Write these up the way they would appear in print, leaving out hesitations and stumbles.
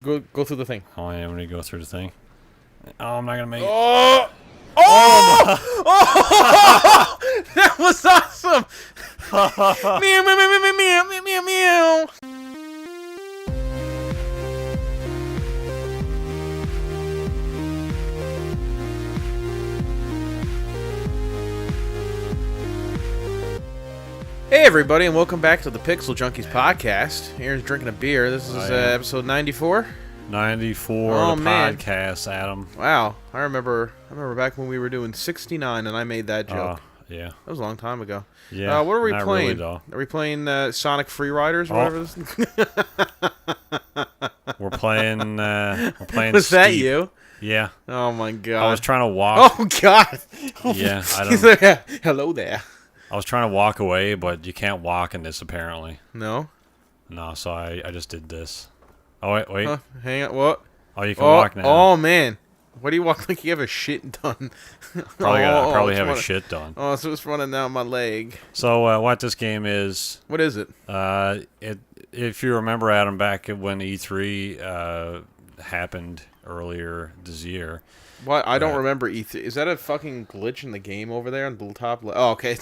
Go through the thing. Oh, yeah, when you go through the thing. Oh, I'm not gonna make it. Oh! Oh! Oh! That was awesome! Meow, meow, meow, meow, meow, meow, meow, meow. Hey everybody, and welcome back to the Pixel Junkies podcast. Aaron's drinking a beer. This is episode 94. 94 of the podcast, Adam. Wow, I remember back when we were doing 69, and I made that joke. Yeah. That was a long time ago. Yeah. What are we not playing? Really, though. Are we playing Sonic Free Riders or whatever this is? We're playing. Was that Steep. you? Yeah. Oh my god. I was trying to walk. Oh god. Yeah. He's like, hello there. I was trying to walk away, but you can't walk in this apparently. No. No, so I just did this. Oh wait. Hang on. What? Oh, you can walk now. Oh man. Why do you walk like you have a shit done? Probably have a shit done. Oh, so it's running down my leg. So what this game is? What is it? If you remember, Adam, back when E3 happened earlier this year. What? I don't remember E3. Is that a fucking glitch in the game over there on the top? Oh, okay.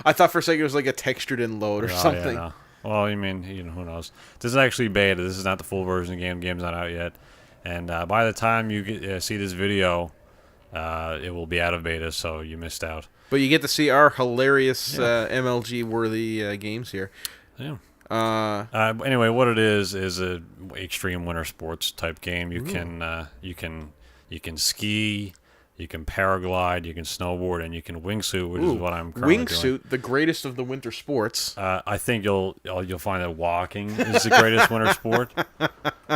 I thought for a second it was like a textured-in load or something. Yeah, no. Well, who knows? This is actually beta. This is not the full version of the game. The game's not out yet. And by the time you see this video, it will be out of beta, so you missed out. But you get to see our hilarious MLG-worthy games here. Yeah. Anyway, what it is a extreme winter sports type game. You can ski, you can paraglide, you can snowboard, and you can wingsuit, which is what I'm currently doing. Wingsuit, the greatest of the winter sports. I think you'll find that walking is the greatest winter sport.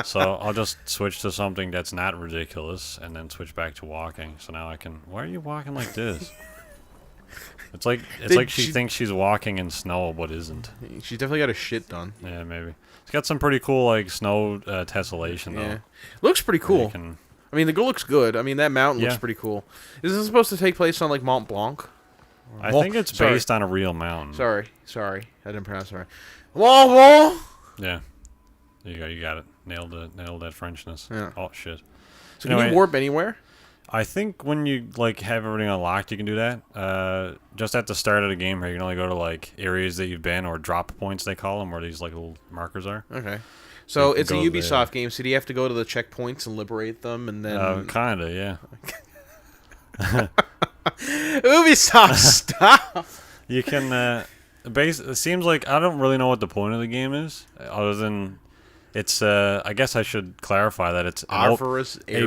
So I'll just switch to something that's not ridiculous, and then switch back to walking. So now I can. Why are you walking like this? It's like she thinks she's walking in snow, but isn't. She definitely got a shit done. Yeah, maybe. It's got some pretty cool snow tessellation though. Yeah, looks pretty cool. I mean, the girl looks good. I mean, that mountain looks pretty cool. Is this supposed to take place on, like, Mont Blanc? I think it's based on a real mountain. Sorry. I didn't pronounce it right. Whoa! Yeah. There you go. You got it. Nailed that Frenchness. Yeah. Oh, shit. So can you warp anywhere? I think when you, have everything unlocked, you can do that. Just at the start of the game here, you can only go to, areas that you've been, or drop points, they call them, where these, little markers are. Okay. So it's a Ubisoft game, so do you have to go to the checkpoits and liberate them, and then... Kinda, yeah. Ubisoft, stop! You can, it seems like, I don't really know what the point of the game is, other than, it's, I guess I should clarify that it's a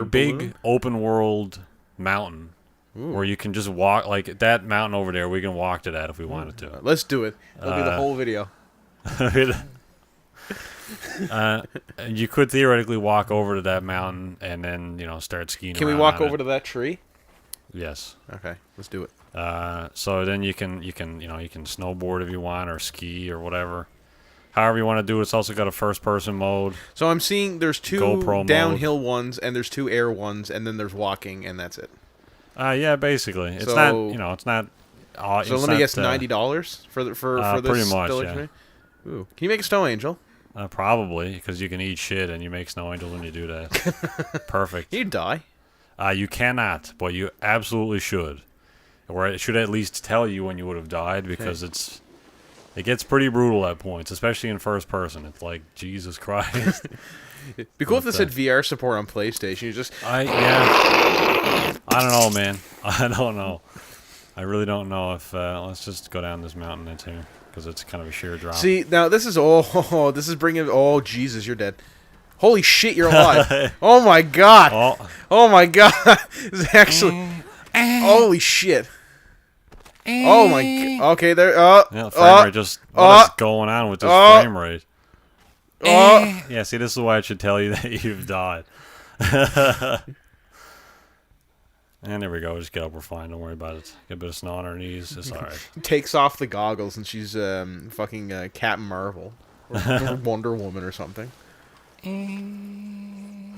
big open-world mountain, where you can just walk, that mountain over there, we can walk to that if we wanted to. Let's do it. That'll be the whole video. You could theoretically walk over to that mountain and then start skiing. Can we walk over to that tree? Yes. Okay, let's do it. So then you can snowboard if you want, or ski or whatever. However you want to do it. It's also got a first-person mode. So I'm seeing there's two GoPro downhill ones, and there's two air ones, and then there's walking, and that's it. Yeah, basically. It's not. It's not. So let me guess, $90 for this. Pretty much. Yeah. Ooh. Can you make a snow angel? Probably, because you can eat shit and you make snow angels when you do that. Perfect. You die. You cannot, but you absolutely should. Or it should at least tell you when you would have died, because it gets pretty brutal at points, especially in first person. It's like, Jesus Christ. It'd be cool if this had VR support on PlayStation. You just... I don't know, man. I don't know. I really don't know if... let's just go down this mountain that's here, because it's kind of a sheer drop. See, now this is this is bringing... Oh, Jesus, you're dead. Holy shit, you're alive. Oh, my God. Oh, my God. This is actually... Holy shit. Oh, my God. Okay, there... the frame rate just... What is going on with this frame rate? Yeah, see, this is why it should tell you that you've died. And there we go. Just get up. We're fine. Don't worry about it. Get a bit of snow on our knees. It's all right. Takes off the goggles, and she's fucking Captain Marvel. Or Wonder Woman or something. I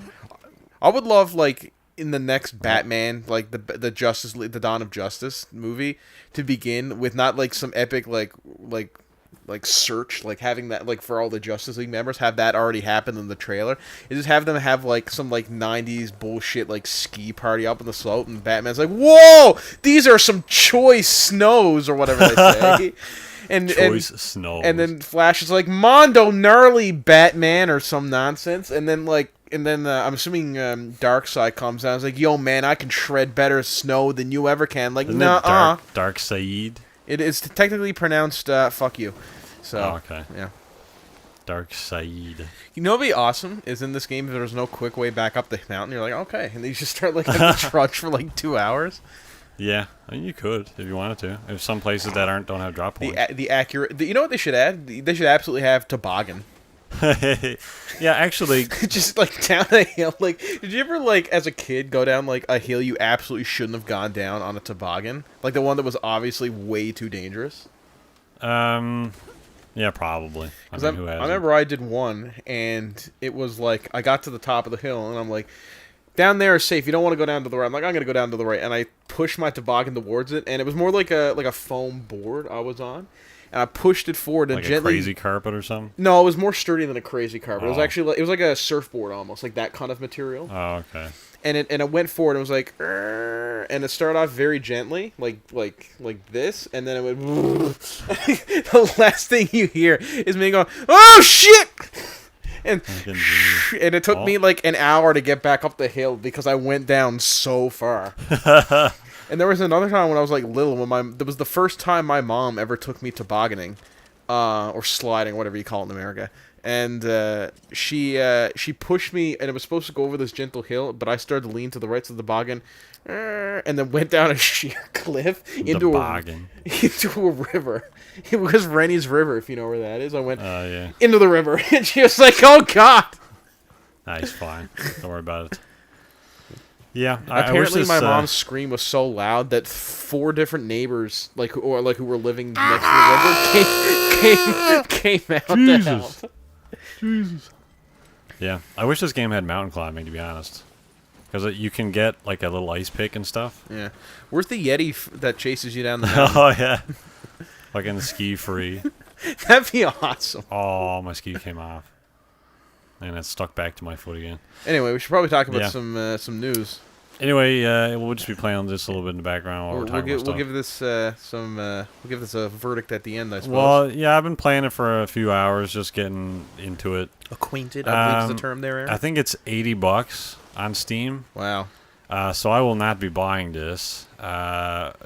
would love, in the next Batman, the Justice League, the Dawn of Justice movie, to begin with not, some epic, search, like having that like for all the Justice League members, have that already happen in the trailer. And just have them have like some like 90s bullshit like ski party up in the slope, and Batman's like, "Whoa, these are some choice snows," or whatever they say. Snows. And then Flash is like, "Mondo gnarly Batman," or some nonsense. And then I'm assuming Darkseid comes down and is like, "Yo man, I can shred better snow than you ever can." Like, nah. Darkseid. It is technically pronounced "fuck you." So, okay. Yeah. Darkseid. You know what'd be awesome is in this game if there was no quick way back up the mountain, you're like, okay. And then you just start like on the trudge for like 2 hours. Yeah, I mean, you could if you wanted to. There's some places that don't have drop points. You know what they should add? They should absolutely have toboggan. Yeah, actually. Just like down a hill. Like, did you ever like as a kid go down like a hill you absolutely shouldn't have gone down on a toboggan? Like the one that was obviously way too dangerous? Yeah, probably. I remember I did one, and it was like I got to the top of the hill, and I'm like, down there is safe. You don't want to go down to the right. I'm like, I'm gonna go down to the right, and I pushed my toboggan towards it, and it was more like a foam board I was on, and I pushed it forward and like gently. A crazy carpet or something? No, it was more sturdy than a crazy carpet. It was actually it was like a surfboard almost, like that kind of material. Oh, okay. And it went forward and it was like, and it started off very gently, like this, and then it went. The last thing you hear is me going, "Oh shit!" And it took me like an hour to get back up the hill because I went down so far. And there was another time when I was like little, that was the first time my mom ever took me tobogganing, or sliding, whatever you call it in America. And she pushed me, and it was supposed to go over this gentle hill, but I started to lean to the right of the toboggan, and then went down a sheer cliff into a river. It was Rennie's River, if you know where that is. I went into the river, and she was like, "Oh God!" Nice, fine. Don't worry about it. Yeah, apparently my mom's scream was so loud that 4 different neighbors, who were living next to the river, came out to help. Jesus. Yeah, I wish this game had mountain climbing, to be honest, because you can get like a little ice pick and stuff. Yeah, where's the Yeti that chases you down the mountain? Oh yeah, like in the ski free. That'd be awesome. Oh, my ski came off, and it stuck back to my foot again. Anyway, we should probably talk about some news. Anyway, we'll just be playing this a little bit in the background while we're talking about stuff. We'll give this a verdict at the end, I suppose. Well, yeah, I've been playing it for a few hours, just getting into it. Acquainted, I believe is the term there, Aaron. I think it's $80 on Steam. Wow. So I will not be buying this.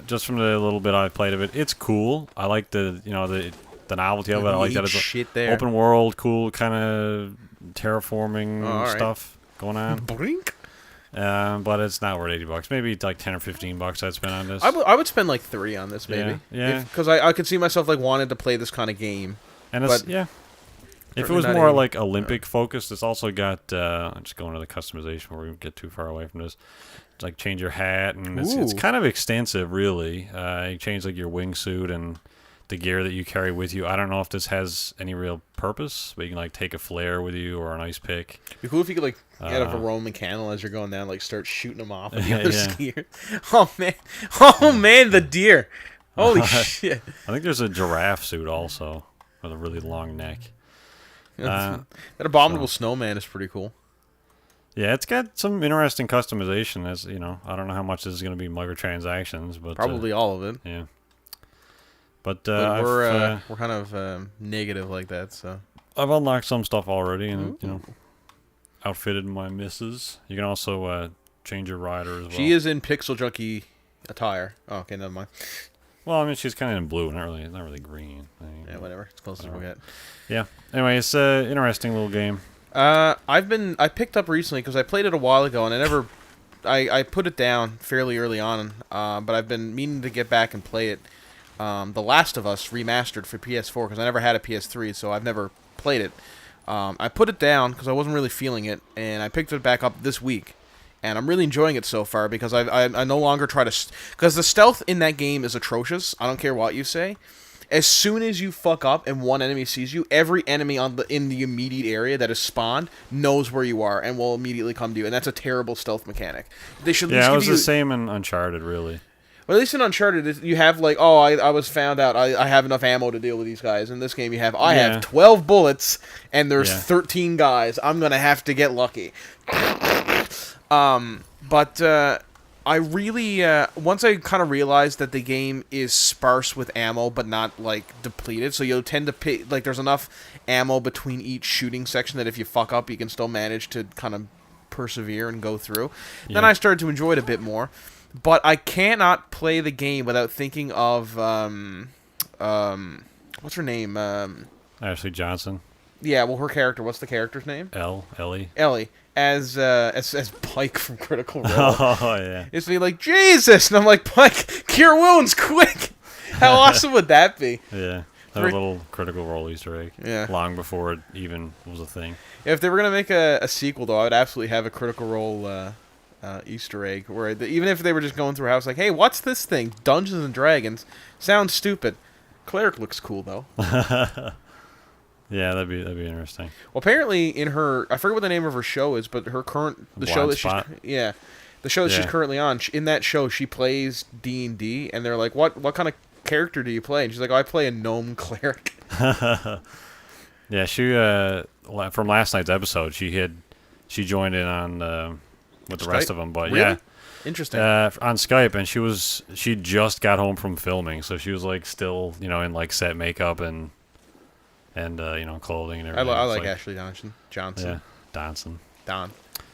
Just from the little bit I've played of it, it's cool. I like the novelty of it. I like that it's open world, cool kind of terraforming stuff going on. Brink. But it's not worth $80. Maybe like $10 or $15 I'd spend on this. I would spend like $3 on this, maybe. Yeah. Because I could see myself like wanting to play this kind of game. And it's if it was more like Olympic focused, it's also got. I'm just going to the customization before we get too far away from this. It's like change your hat, and it's kind of extensive, really. You change like your wingsuit and the gear that you carry with you. I don't know if this has any real purpose, but you can like take a flare with you or an ice pick. It'd be cool if you could like get a Roman candle as you're going down, like start shooting them off at the other skier. Oh man, the deer! Holy shit! I think there's a giraffe suit also with a really long neck. That abominable snowman is pretty cool. Yeah, it's got some interesting customization. As you know, I don't know how much this is going to be microtransactions, but probably all of it. Yeah. But we're kind of negative like that, so I've unlocked some stuff already, and outfitted my missus. You can also change your rider as well. She is in Pixel Junkie attire. Oh, okay, never mind. Well, I mean, she's kind of in blue, not really green. Yeah, whatever. It's close as we'll get. Yeah. Anyway, it's an interesting little game. I picked up recently because I played it a while ago, and I put it down fairly early on. But I've been meaning to get back and play it. The Last of Us remastered for PS4 because I never had a PS3, so I've never played it. I put it down because I wasn't really feeling it, and I picked it back up this week, and I'm really enjoying it so far because I no longer try to because the stealth in that game is atrocious. I don't care what you say. As soon as you fuck up and one enemy sees you, every enemy in the immediate area that is spawned knows where you are and will immediately come to you, and that's a terrible stealth mechanic. They should. Yeah, it was the same in Uncharted, really. Well, at least in Uncharted, you have like, oh, I was found out. I have enough ammo to deal with these guys. In this game, you have, I have 12 bullets, and there's 13 guys. I'm going to have to get lucky. But I really, once I kind of realized that the game is sparse with ammo, but not, like, depleted, so you'll tend to pick, like, there's enough ammo between each shooting section that if you fuck up, you can still manage to kind of persevere and go through. Yeah. Then I started to enjoy it a bit more. But I cannot play the game without thinking of, what's her name? Ashley Johnson. Yeah, well, her character, what's the character's name? Ellie. Ellie. As Pike from Critical Role. Oh, yeah. It's me like, Jesus! And I'm like, Pike, cure wounds, quick! How awesome would that be? Yeah. That was a little Critical Role Easter egg. Yeah. Long before it even was a thing. If they were going to make a sequel, though, I would absolutely have a Critical Role Easter egg, where even if they were just going through a house, like, hey, what's this thing? Dungeons and Dragons. Sounds stupid. Cleric looks cool, though. Yeah, that'd be interesting. Well, apparently in her, I forget what the name of her show is, but the show that she's currently on, in that show she plays D&D, and they're like, what kind of character do you play? And she's like, oh, I play a gnome cleric. Yeah, she from last night's episode, she she joined in on with the rest of them, but really? Yeah, interesting. On Skype, and she just got home from filming, so she was like still in like set makeup and clothing and everything. I like Ashley Johnson. Yeah, Dotson.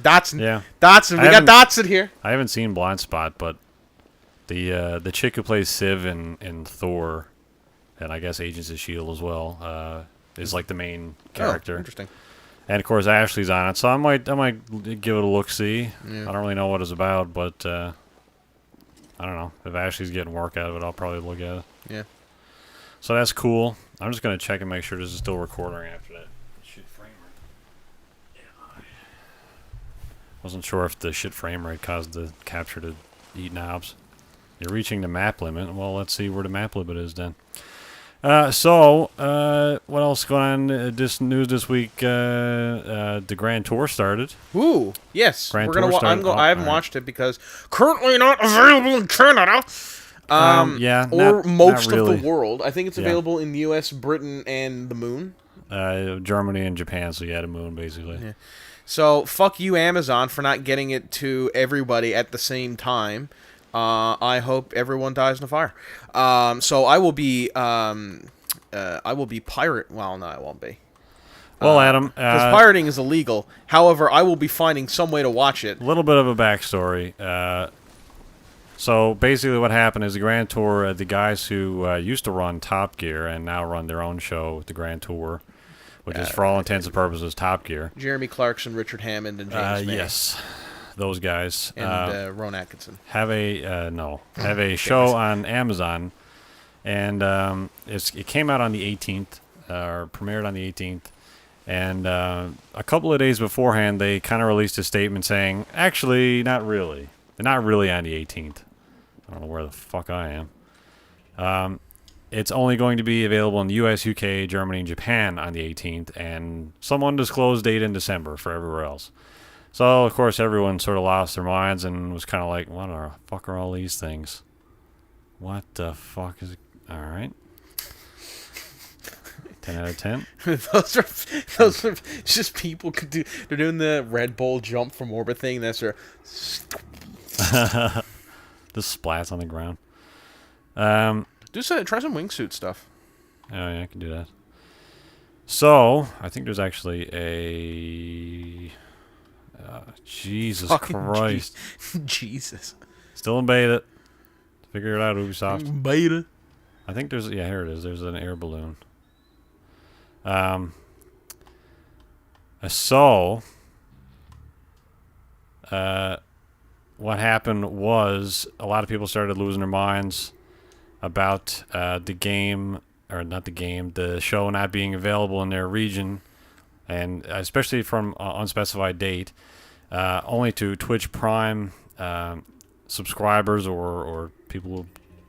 Dotson. Yeah, Dotson. We got Dotson here. I haven't seen Blind Spot, but the chick who plays Civ in Thor, and I guess Agents of S.H.I.E.L.D. as well, is like the main character. Oh, interesting. And of course Ashley's on it, so I might give it a look. See, I don't really know what it's about, but I don't know if Ashley's getting work out of it. I'll probably look at it. Yeah. So that's cool. I'm just gonna check and make sure this is still recording after that. Shit frame rate. Yeah. Wasn't sure if the shit frame rate caused the capture to eat knobs. You're reaching the map limit. Well, let's see where the map limit is then. So what else going on? This news this week. The Grand Tour started. Ooh, yes. Grand Tour started. I haven't watched it because currently not available in Canada. Yeah, or most not really. of the world. I think it's available in the U.S., Britain, and the Moon. Germany and Japan. So yeah, the Moon basically. Yeah. So fuck you, Amazon, for not getting it to everybody at the same time. I hope everyone dies in a fire. So I will be pirate. Well, no, I won't be. Well, Adam, because pirating is illegal. However, I will be finding some way to watch it. A little bit of a backstory. So basically, what happened is the Grand Tour. The guys who used to run Top Gear and now run their own show, the Grand Tour, which is for all intents and purposes Top Gear. Jeremy Clarkson, Richard Hammond, and James May. Yes. Those guys and Ron Atkinson have a show on Amazon, and it came out on the 18th, or premiered on the 18th, and a couple of days beforehand they kind of released a statement saying, actually, not really. They're not really on the 18th. I don't know where the fuck I am. It's only going to be available in the U.S., UK, Germany, and Japan on the 18th, and some undisclosed date in December for everywhere else. So, of course, everyone sort of lost their minds and was kind of like, what the fuck are all these things? What the fuck is it? All right. 10 out of 10. those are just people could do. They're doing the Red Bull jump from orbit thing. That's their... The splats on the ground. Try some wingsuit stuff. Oh, yeah, I can do that. So, I think there's actually a... Jesus fucking Christ. Jesus. Still in beta. Figure it out, Ubisoft. Beta. I think there's... Yeah, here it is. There's an air balloon. What happened was a lot of people started losing their minds about the game, or not the game, the show not being available in their region, and especially from unspecified date, only to Twitch Prime subscribers or people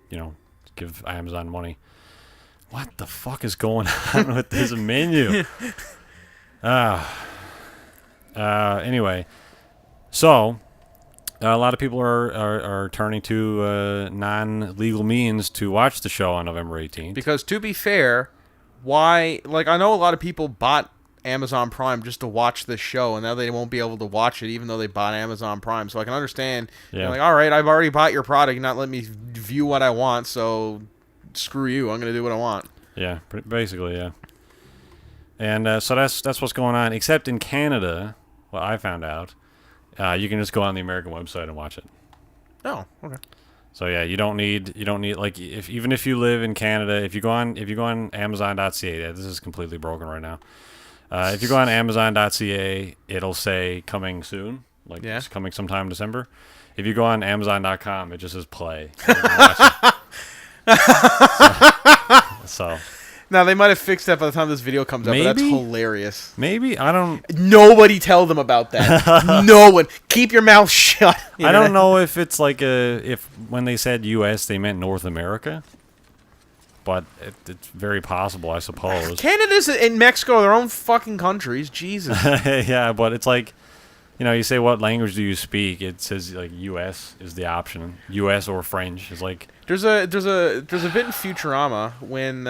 who, give Amazon money. What the fuck is going on with this menu? Anyway, so a lot of people are turning to non-legal means to watch the show on November 18th. Because to be fair, why? Like, I know a lot of people bought Amazon Prime just to watch this show, and now they won't be able to watch it even though they bought Amazon Prime. So I can understand. Yeah. Like, all right, I've already bought your product. You're not letting me view what I want, so screw you. I'm going to do what I want. Yeah, basically, yeah. And so that's what's going on. Except in Canada, what I found out, you can just go on the American website and watch it. Oh, okay. So yeah, you don't need like even if you live in Canada, if you go on Amazon.ca, this is completely broken right now. If you go on Amazon.ca, it'll say coming soon, like it's coming sometime in December. If you go on Amazon.com, it just says play. So now they might have fixed that by the time this video comes up. But that's hilarious. Maybe I don't. Nobody tell them about that. No one. Keep your mouth shut. I don't know if it's like if when they said U.S. they meant North America, but it's very possible, I suppose. Canada's and Mexico are their own fucking countries. Jesus. Yeah, but it's like, you say what language do you speak? It says like U.S. is the option. U.S. or French is like. There's a bit in Futurama when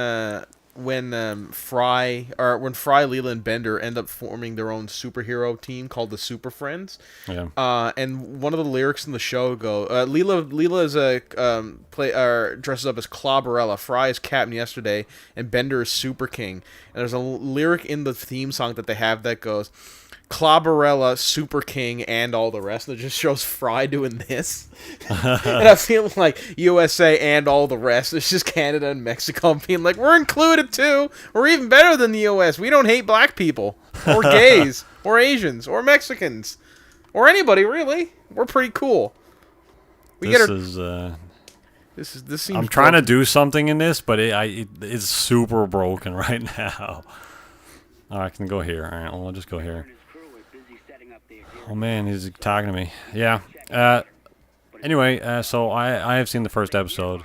Fry, Leela, and Bender end up forming their own superhero team called the Super Friends. Yeah. And one of the lyrics in the show go, Leela is dresses up as Clobberella, Fry is Captain Yesterday, and Bender is Super King. And there's a lyric in the theme song that they have that goes, Clobberella, Super King, and all the rest. And it just shows Fry doing this. And I feel like USA and all the rest. It's just Canada and Mexico being like, we're included too. We're even better than the US. We don't hate black people, or gays, or Asians, or Mexicans, or anybody really. We're pretty cool. This seems. I'm trying to do something in this, but it's super broken right now. Oh, I can go here. All right, well, I'll just go here. Oh man, he's talking to me. Yeah. Anyway, so I have seen the first episode,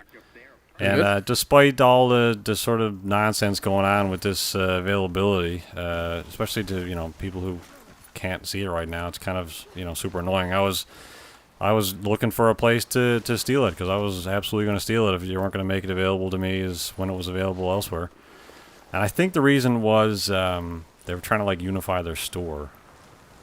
and despite all the sort of nonsense going on with this availability, especially to people who can't see it right now, it's kind of super annoying. I was looking for a place to steal it because I was absolutely going to steal it if you weren't going to make it available to me as when it was available elsewhere. And I think the reason was they were trying to like unify their store.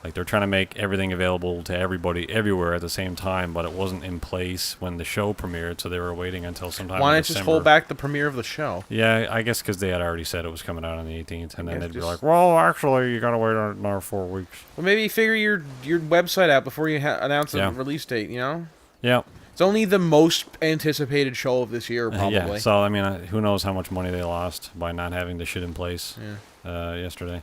Like they're trying to make everything available to everybody everywhere at the same time, but it wasn't in place when the show premiered, so they were waiting until sometime Why in not December. Just hold back the premiere of the show? Yeah, I guess because they had already said it was coming out on the 18th, and then they'd be like, well, actually, you got to wait another 4 weeks. Well, maybe figure your website out before you announce a release date, Yeah. It's only the most anticipated show of this year, probably. Yeah, so, I mean, who knows how much money they lost by not having the shit in place yesterday.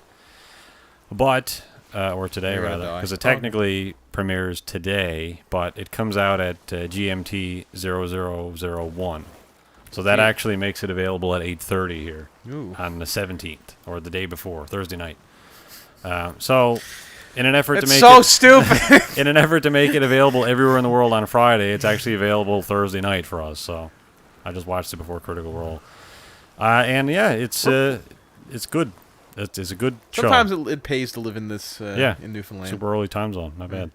But... or today, rather, because it technically premieres today, but it comes out at GMT 0001. So that actually makes it available at 8:30 here on the 17th, or the day before, Thursday night. So, in an effort to make stupid. In an effort to make it available everywhere in the world on Friday, it's actually available Thursday night for us. So, I just watched it before Critical Role, and yeah, it's good. It's a good show. Sometimes it pays to live in this in Newfoundland. Super early time zone, not bad.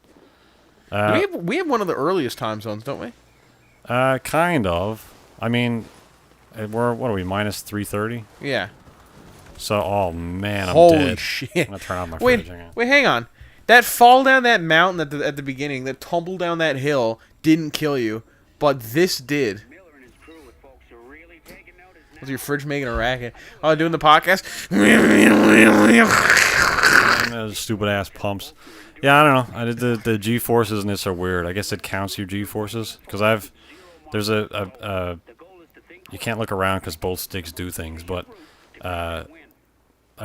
We have one of the earliest time zones, don't we? Kind of. I mean, we're what are we minus 3:30? Yeah. So, oh man, I'm Holy dead. Shit! I'm gonna turn off my fridge. Wait, hang on. That fall down that mountain at the beginning, that tumble down that hill, didn't kill you, but this did. Was your fridge making a racket? Oh, doing the podcast? Those stupid ass pumps. Yeah, I don't know. I did the G forces and this are weird. I guess it counts your G forces because there's a you can't look around because both sticks do things. But I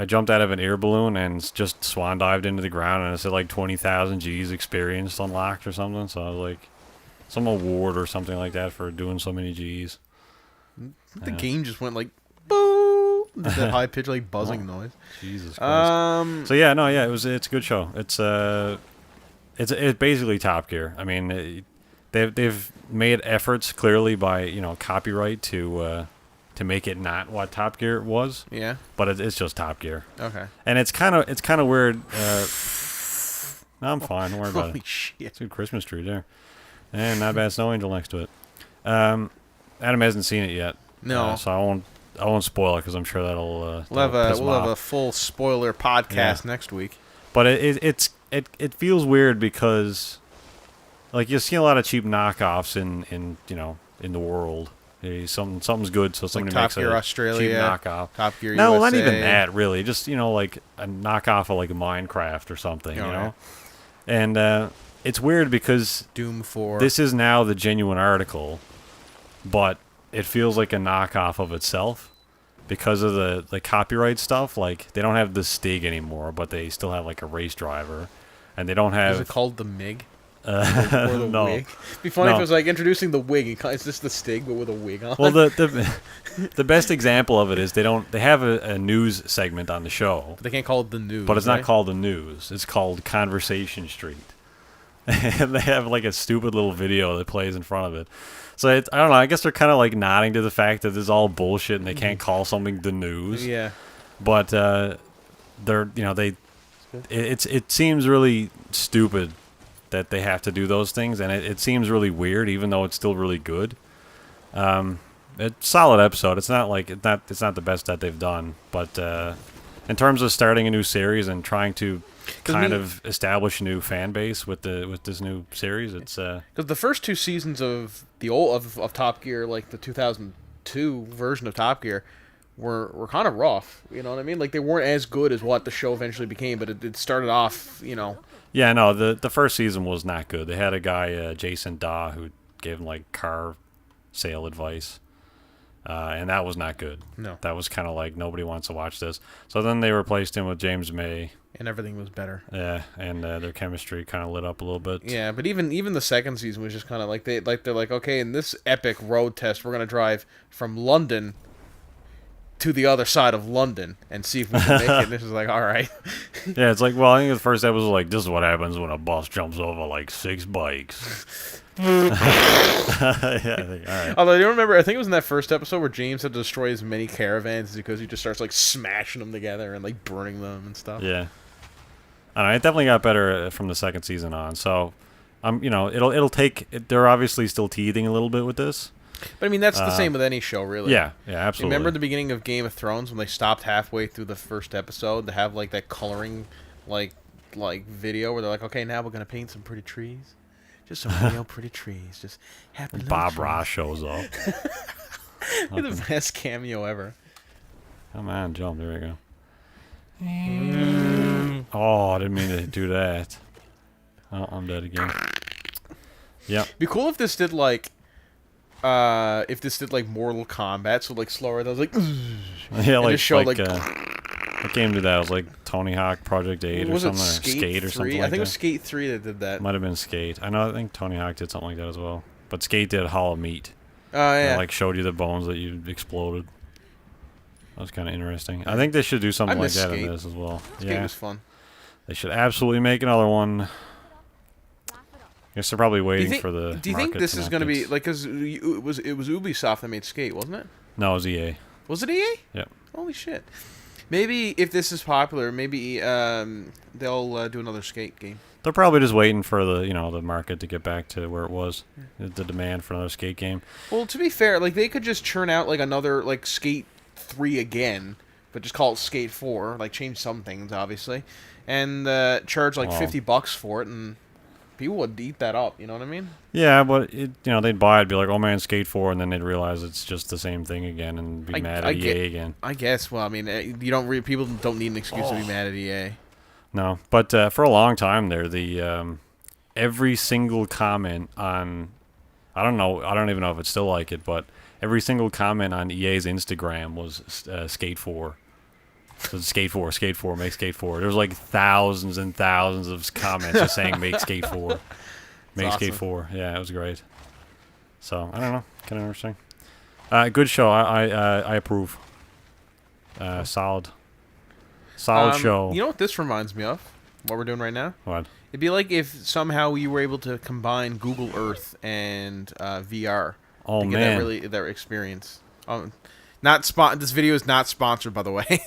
jumped out of an air balloon and just swan dived into the ground and it said like 20,000 G's experienced unlocked or something. So I was like some award or something like that for doing so many G's. The game just went like, boo! That high pitch like buzzing noise. Jesus Christ. So yeah, it's a good show. It's basically Top Gear. I mean, they've made efforts clearly by copyright to make it not what Top Gear was. Yeah. But it's just Top Gear. Okay. And it's kind of weird. No, I'm fine. Don't worry about Holy it. shit. It's a good Christmas tree there. And not bad snow angel next to it. Adam hasn't seen it yet. No. So I won't spoil it because I'm sure that'll we'll have off. a full spoiler podcast next week. But it feels weird because like you see a lot of cheap knockoffs in the world. Something's good, so somebody like makes Top Gear a Australia, cheap knockoff. Top Gear no, USA. not even that really. Just like a knockoff of like a Minecraft or something, you know. And it's weird because Doom 4. This is now the genuine article, but it feels like a knockoff of itself because of the copyright stuff. Like they don't have the Stig anymore, but they still have like a race driver, and they don't have. Is it called the MiG? Or the no. wig? It'd be funny if it was like introducing the wig. It's just the Stig, but with a wig on. Well, the best example of it is they have a news segment on the show. But they can't call it the news. But it's not called the news. It's called Conversation Street. And they have like a stupid little video that plays in front of it. So I don't know. I guess they're kind of like nodding to the fact that this is all bullshit and they can't call something the news. Yeah. But it seems really stupid that they have to do those things, and it seems really weird, even though it's still really good. It's a solid episode. It's not the best that they've done, but in terms of starting a new series and trying to kind of establish a new fan base with this new series, it's because the first two seasons of the of Top Gear, like the 2002 version of Top Gear, were kind of rough. You know what I mean? Like they weren't as good as what the show eventually became, but it started off, Yeah, no, the first season was not good. They had a guy, Jason Daw, who gave him like car sale advice, and that was not good. No, that was kind of like nobody wants to watch this. So then they replaced him with James May, and everything was better. Yeah, and their chemistry kind of lit up a little bit. Yeah, but even the second season was just kind of like they're like, okay, in this epic road test, we're gonna drive from London to the other side of London and see if we can make it. And this is like, all right. Yeah, it's like, well, I think the first episode was like, this is what happens when a bus jumps over like 6 bikes. Yeah, all right. Although I don't remember, I think it was in that first episode where James had to destroy as many caravans because he just starts like smashing them together and like burning them and stuff. Yeah, I don't know, it definitely got better from the second season on. So, it'll take. They're obviously still teething a little bit with this. But I mean, that's the same with any show, really. Yeah, absolutely. Remember the beginning of Game of Thrones when they stopped halfway through the first episode to have like that coloring, like video where they're like, okay, now we're gonna paint some pretty trees, just some real pretty trees, just happy. Bob Ross shows up. The best cameo ever. Come on, jump! There we go. Oh, I didn't mean to do that. Oh, I'm dead again. Yep. Be cool if this did like. Mortal Kombat, so like slower. That was like, yeah, like showed, what game did that? It was like Tony Hawk Project 8 or something, Skate or something. I think it was Skate 3 that did that. Might have been Skate. I think Tony Hawk did something like that as well. But Skate did Hollow Meat. Oh yeah. It, like showed you the bones that you exploded. That was kind of interesting. I think they should do something like that in this as well. Skate was fun. They should absolutely make another one. I guess they're probably waiting for the. Do you think this is going to be like? Because it was Ubisoft that made Skate, wasn't it? No, it was EA. Was it EA? Yeah. Holy shit! Maybe if this is popular, maybe they'll do another Skate game. They're probably just waiting for the market to get back to where it was, the demand for another Skate game. Well, to be fair, like they could just churn out like another like Skate 3 again, but just call it Skate 4. Like change some things, obviously, and charge like $50 for it and. People would eat that up, you know what I mean? Yeah, but they'd buy it, be like, "Oh man, Skate 4," and then they'd realize it's just the same thing again, and be mad at EA again. I guess. Well, I mean, people don't need an excuse to be mad at EA. No, but for a long time there, the every single comment on, I don't even know if it's still like it, but every single comment on EA's Instagram was Skate 4. So Skate 4, make Skate 4. There was like thousands and thousands of comments just saying make Skate 4. Make Skate 4. Yeah, it was great. So, I don't know. Kind of interesting. Good show. I approve. Solid show. You know what this reminds me of? What we're doing right now? What? It'd be like if somehow you were able to combine Google Earth and VR. Oh, to get man. that experience. This video is not sponsored, by the way.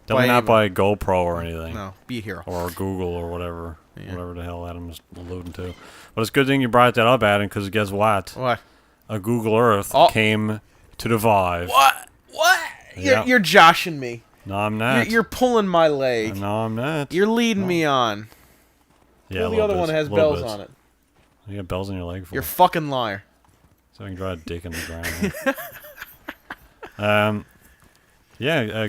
Definitely not by GoPro or anything. No, be a hero. Or Google or whatever. whatever the hell Adam's alluding to. But it's a good thing you brought that up, Adam, because guess what? What? A Google Earth came to the Vive. What? Yep. You're joshing me. No, I'm not. You're pulling my leg. No, I'm not. You're leading me on. Yeah, the other one has bells on it. You got bells on your leg for? You're a fucking liar. So I can draw a dick in the ground.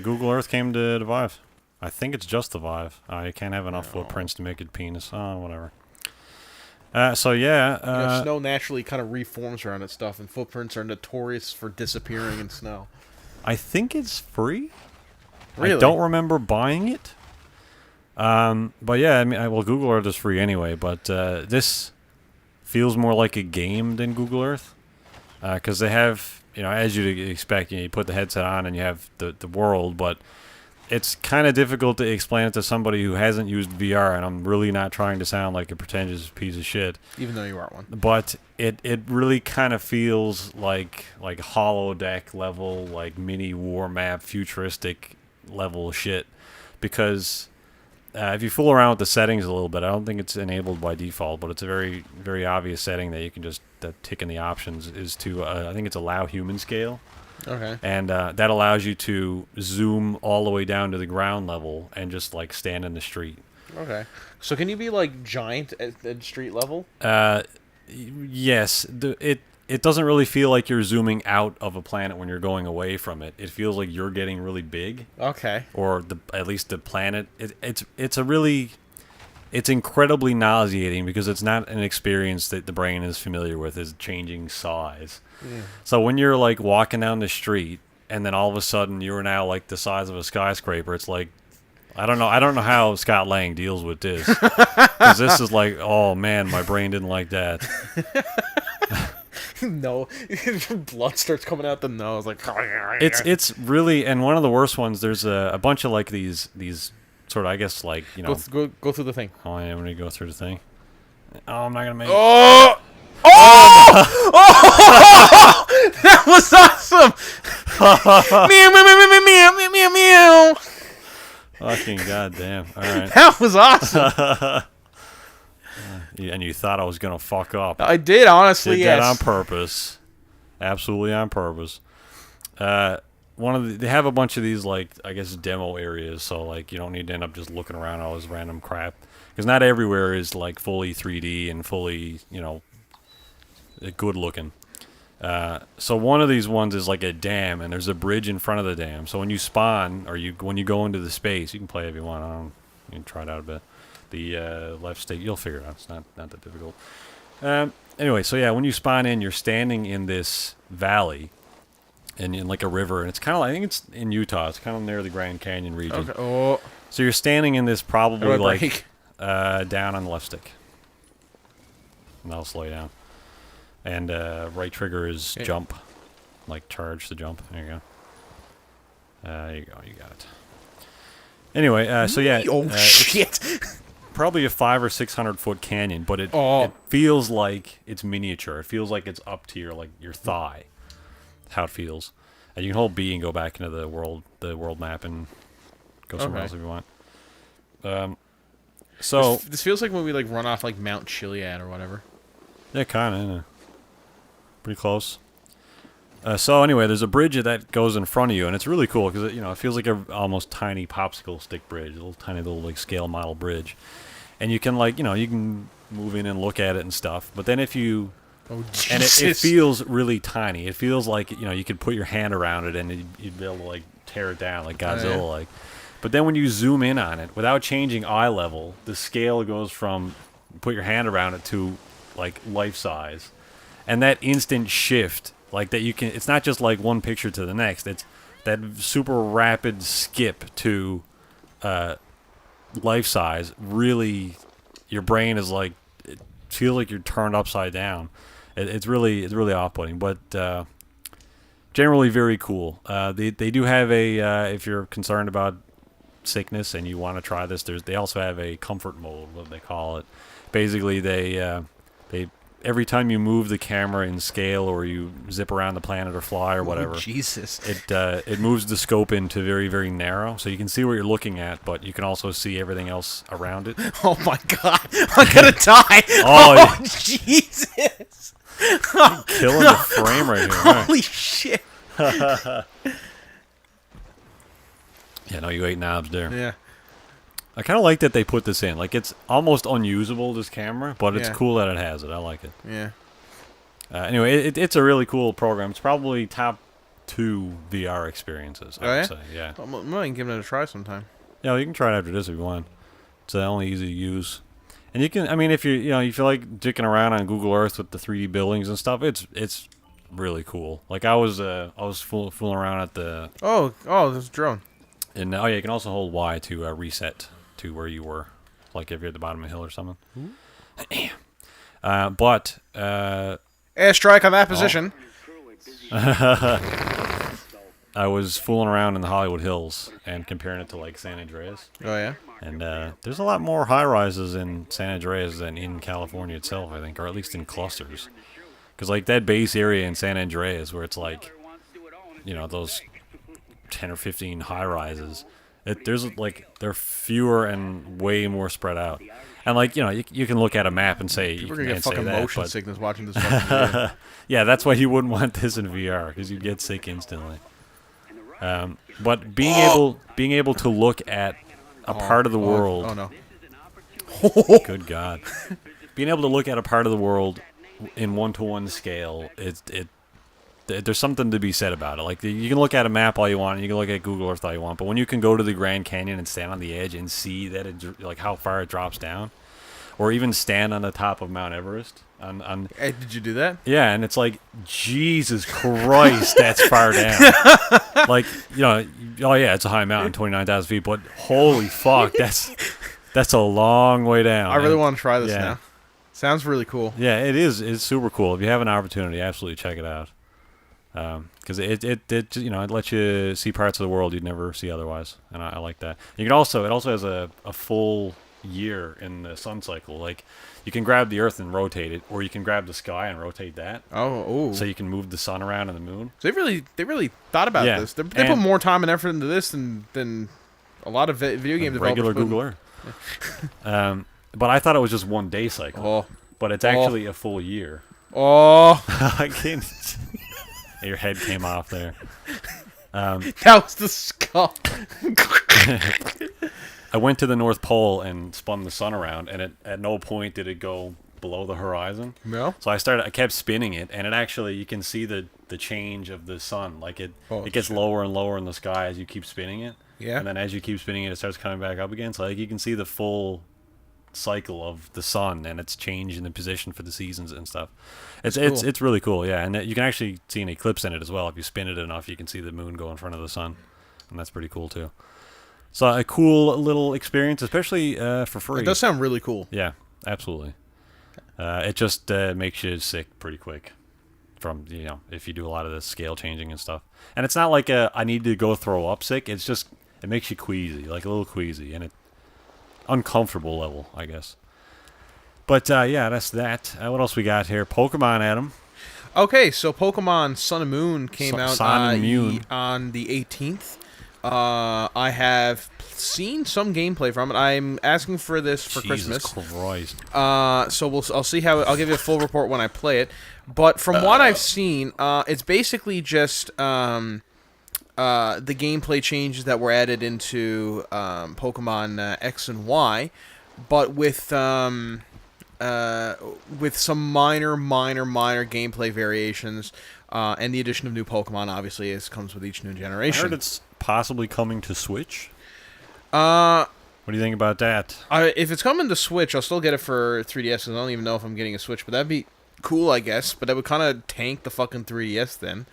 Google Earth came to the Vive. I think it's just the Vive. You can't have enough footprints to make it penis. Oh, whatever. Snow naturally kind of reforms around its stuff, and footprints are notorious for disappearing in snow. I think it's free. Really? I don't remember buying it. But yeah, I mean, Google Earth is free anyway. But this feels more like a game than Google Earth, because they have, as you'd expect, you put the headset on and you have the world, but it's kind of difficult to explain it to somebody who hasn't used VR, and I'm really not trying to sound like a pretentious piece of shit. Even though you aren't one. But it really kind of feels like holodeck level, like mini war map, futuristic level shit. Because if you fool around with the settings a little bit, I don't think it's enabled by default, but it's a very, very obvious setting that you can just tick in the options is to, I think it's allow human scale. Okay. And that allows you to zoom all the way down to the ground level and just like stand in the street. Okay. So can you be like giant at street level? Yes. It doesn't really feel like you're zooming out of a planet when you're going away from it. It feels like you're getting really big. Okay. Or at least the planet. It's incredibly nauseating because it's not an experience that the brain is familiar with, is changing size. Mm. So when you're like walking down the street and then all of a sudden you're now like the size of a skyscraper, it's like, I don't know how Scott Lang deals with this. Because this is like, oh man, my brain didn't like that. No, blood starts coming out the nose. Like it's really, and one of the worst ones. There's a bunch of like these sort of, I guess, like, go through the thing. Oh, yeah, I'm gonna go through the thing. Oh, I'm not gonna make it. Oh! That was awesome! Meow, meow, meow, meow, meow, meow, meow. Fucking goddamn! All right. That was awesome. And you thought I was gonna fuck up. I did, honestly. Did yes. that on purpose. Absolutely on purpose. They have a bunch of these, like, I guess, demo areas, so like you don't need to end up just looking around all this random crap, because not everywhere is like fully 3D and fully, good looking. So one of these ones is like a dam, and there's a bridge in front of the dam. So when you spawn, or when you go into the space, you can play if you want. You can try it out a bit. The left stick, you'll figure it out. It's not that difficult. Anyway, so yeah, when you spawn in, you're standing in this valley, and in like a river, and it's kind of, I think it's in Utah. It's kind of near the Grand Canyon region. Okay. Oh. So you're standing in this probably like down on the left stick, and that'll slow you down. And right trigger is jump, like charge the jump. There you go. There you go. You got it. Anyway, so yeah. Oh shit. Probably a 500 or 600 foot canyon, but it feels like it's miniature. It feels like it's up to your thigh. How it feels. And you can hold B and go back into the world map and go somewhere else if you want. So this feels like when we like run off like Mount Chiliad or whatever. Yeah, kind of. Pretty close. So anyway, there's a bridge that goes in front of you, and it's really cool because it feels like a almost tiny popsicle stick bridge, a little tiny little like scale model bridge, and you can you can move in and look at it and stuff. But then if you and it feels really tiny. It feels like you could put your hand around it and you'd be able to like tear it down like Godzilla like. But then when you zoom in on it without changing eye level, the scale goes from put your hand around it to like life size, and that instant shift. Like that it's not just like one picture to the next. It's that super rapid skip to life size. Really, your brain is like, it feels like you're turned upside down. It's really off-putting, but generally very cool. They do have a if you're concerned about sickness and you want to try this, they also have a comfort mode, what they call it. Basically, they every time you move the camera in scale or you zip around the planet or fly or whatever, Jesus, it moves the scope into very, very narrow, so you can see what you're looking at, but you can also see everything else around it. Oh my God, I'm gonna die! Oh, Jesus! Killing the frame right here. Holy shit! Yeah, no, you ate knobs there. Yeah. I kind of like that they put this in. Like, it's almost unusable, this camera, but it's cool that it has it. I like it. Yeah. Anyway, it's a really cool program. It's probably top 2 VR experiences, I would say. Yeah. I'm going to give it a try sometime. Yeah, well, you can try it after this if you want. It's only easy to use. And you can, I mean, if you feel like dicking around on Google Earth with the 3D buildings and stuff, it's really cool. Like, I was fooling around at the... Oh, there's a drone. And yeah, you can also hold Y to reset to where you were, like if you're at the bottom of a hill or something. But airstrike on that position. I was fooling around in the Hollywood Hills and comparing it to like San Andreas. Oh yeah. And there's a lot more high rises in San Andreas than in California itself, I think, or at least in clusters. Because like that base area in San Andreas, where it's like, those 10 or 15 high rises, they're fewer and way more spread out. And like, you can look at a map and say, we're gonna get fucking motion sickness watching this fucking video. Yeah, that's why you wouldn't want this in VR, because you get sick instantly. But being able to look at a part of the world. Oh no. Good God. Being able to look at a part of the world in 1-to-1 scale, there's something to be said about it. Like, you can look at a map all you want, and you can look at Google Earth all you want, but when you can go to the Grand Canyon and stand on the edge and see that like how far it drops down, or even stand on the top of Mount Everest. Hey, did you do that? Yeah, and it's like, Jesus Christ, that's far down. Like, oh yeah, it's a high mountain, 29,000 feet, but holy fuck, that's a long way down. I really want to try this now. Sounds really cool. Yeah, it is. It's super cool. If you have an opportunity, absolutely check it out. Because it lets you see parts of the world you'd never see otherwise, and I like that. It also has a full year in the sun cycle. Like, you can grab the Earth and rotate it, or you can grab the sky and rotate that. Oh. So you can move the sun around and the moon. So they really thought about this. They put more time and effort into this than a lot of video game developers. Regular Google Earth. But I thought it was just 1 day cycle. Oh. But it's actually a full year. Oh. I can't. Your head came off there. That was the skull. I went to the North Pole and spun the sun around, and at no point did it go below the horizon. No. So I kept spinning it, and it actually, you can see the change of the sun. Like it gets lower and lower in the sky as you keep spinning it. Yeah. And then as you keep spinning it, it starts coming back up again. So like you can see the full cycle of the sun and its change in the position for the seasons and stuff. It's really cool, yeah. And you can actually see an eclipse in it as well. If you spin it enough, you can see the moon go in front of the sun, and that's pretty cool too. So a cool little experience, especially for free. It does sound really cool. Yeah, absolutely. It just makes you sick pretty quick from, if you do a lot of the scale changing and stuff. And it's not like I need to go throw up sick. It's just, it makes you queasy, like a little queasy, and uncomfortable level, I guess. But yeah, that's that. What else we got here? Pokemon, Adam. Okay, so Pokemon Sun and Moon came out on the 18th. I have seen some gameplay from it. I'm asking for this for Christmas. Christ. So I'll see how I'll give you a full report when I play it. But from what I've seen, it's basically just the gameplay changes that were added into Pokemon X and Y, but with some minor gameplay variations, and the addition of new Pokemon. Obviously, as comes with each new generation. I heard it's possibly coming to Switch. What do you think about that? If it's coming to Switch, I'll still get it for 3DS. I don't even know if I'm getting a Switch, but that'd be cool, I guess. But that would kind of tank the fucking 3DS then.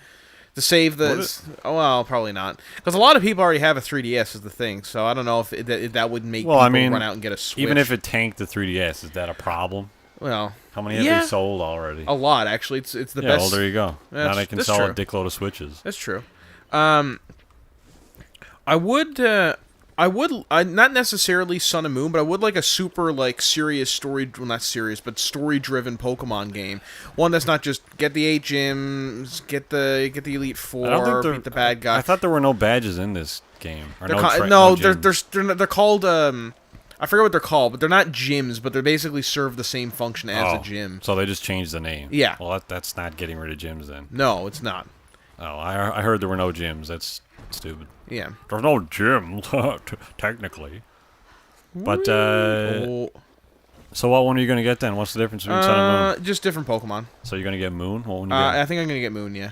To save the... Oh, well, probably not. Because a lot of people already have a 3DS is the thing, so I don't know if that would make people run out and get a Switch. Even if it tanked the 3DS, is that a problem? Well... How many have they sold already? A lot, actually. It's the best... well, there you go. Now they can sell a dickload of Switches. That's true. I would I would, not necessarily Sun and Moon, but I would like a super like serious story, well not serious, but story-driven Pokemon game. One that's not just get the 8 gyms, get the Elite Four, beat the bad guy. I thought there were no badges in this game. Or they're called. I forget what they're called, but they're not gyms, but they basically serve the same function as a gym. So they just changed the name. Yeah. Well, that's not getting rid of gyms then. No, it's not. Oh, I heard there were no gyms. That's stupid. Yeah. There's no gym, technically. But, so what one are you going to get then? What's the difference between Sun and Moon? Just different Pokemon. So you're going to get Moon? What one I think I'm going to get Moon, yeah.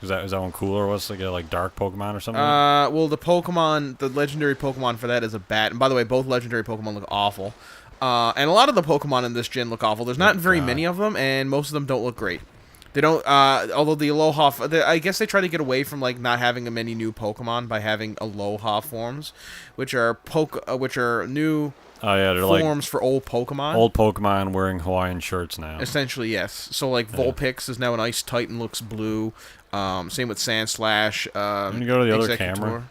Is that one cooler? What's like dark Pokemon or something? Well, the legendary Pokemon for that is a bat. And by the way, both legendary Pokemon look awful. And a lot of the Pokemon in this gen look awful. There's not very many of them, and most of them don't look great. They don't, although the Aloha, I guess they try to get away from, like, not having many new Pokemon by having Aloha forms, which are new forms for old Pokemon. Old Pokemon wearing Hawaiian shirts now. Essentially, yes. So, like, Vulpix is now an Ice Titan, looks blue. Same with Sandslash. I'm going to go to the other camera.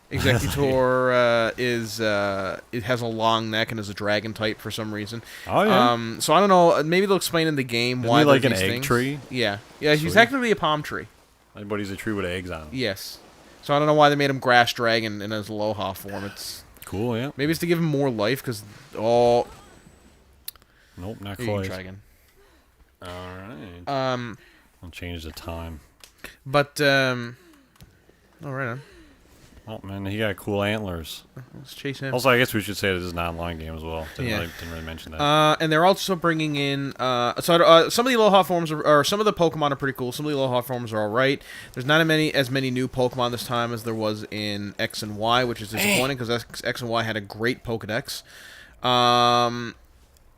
Executor it has a long neck and is a dragon type for some reason. Oh yeah. So I don't know. Maybe they'll explain in the game why. Isn't he like an egg tree? Yeah. Yeah. He's technically a palm tree. But he's a tree with eggs on him. Yes. So I don't know why they made him grass dragon in his Aloha form. It's cool. Yeah. Maybe it's to give him more life because Nope, not quite. Try again. All right. I'll change the time. But all right. On. Oh man, he got cool antlers. Let's chase him. Also, I guess we should say this is an online game as well. Didn't really mention that. And they're also bringing in some of the Aloha forms or some of the Pokemon are pretty cool. Some of the Aloha forms are all right. There's not as many new Pokemon this time as there was in X and Y, which is disappointing because X and Y had a great Pokedex.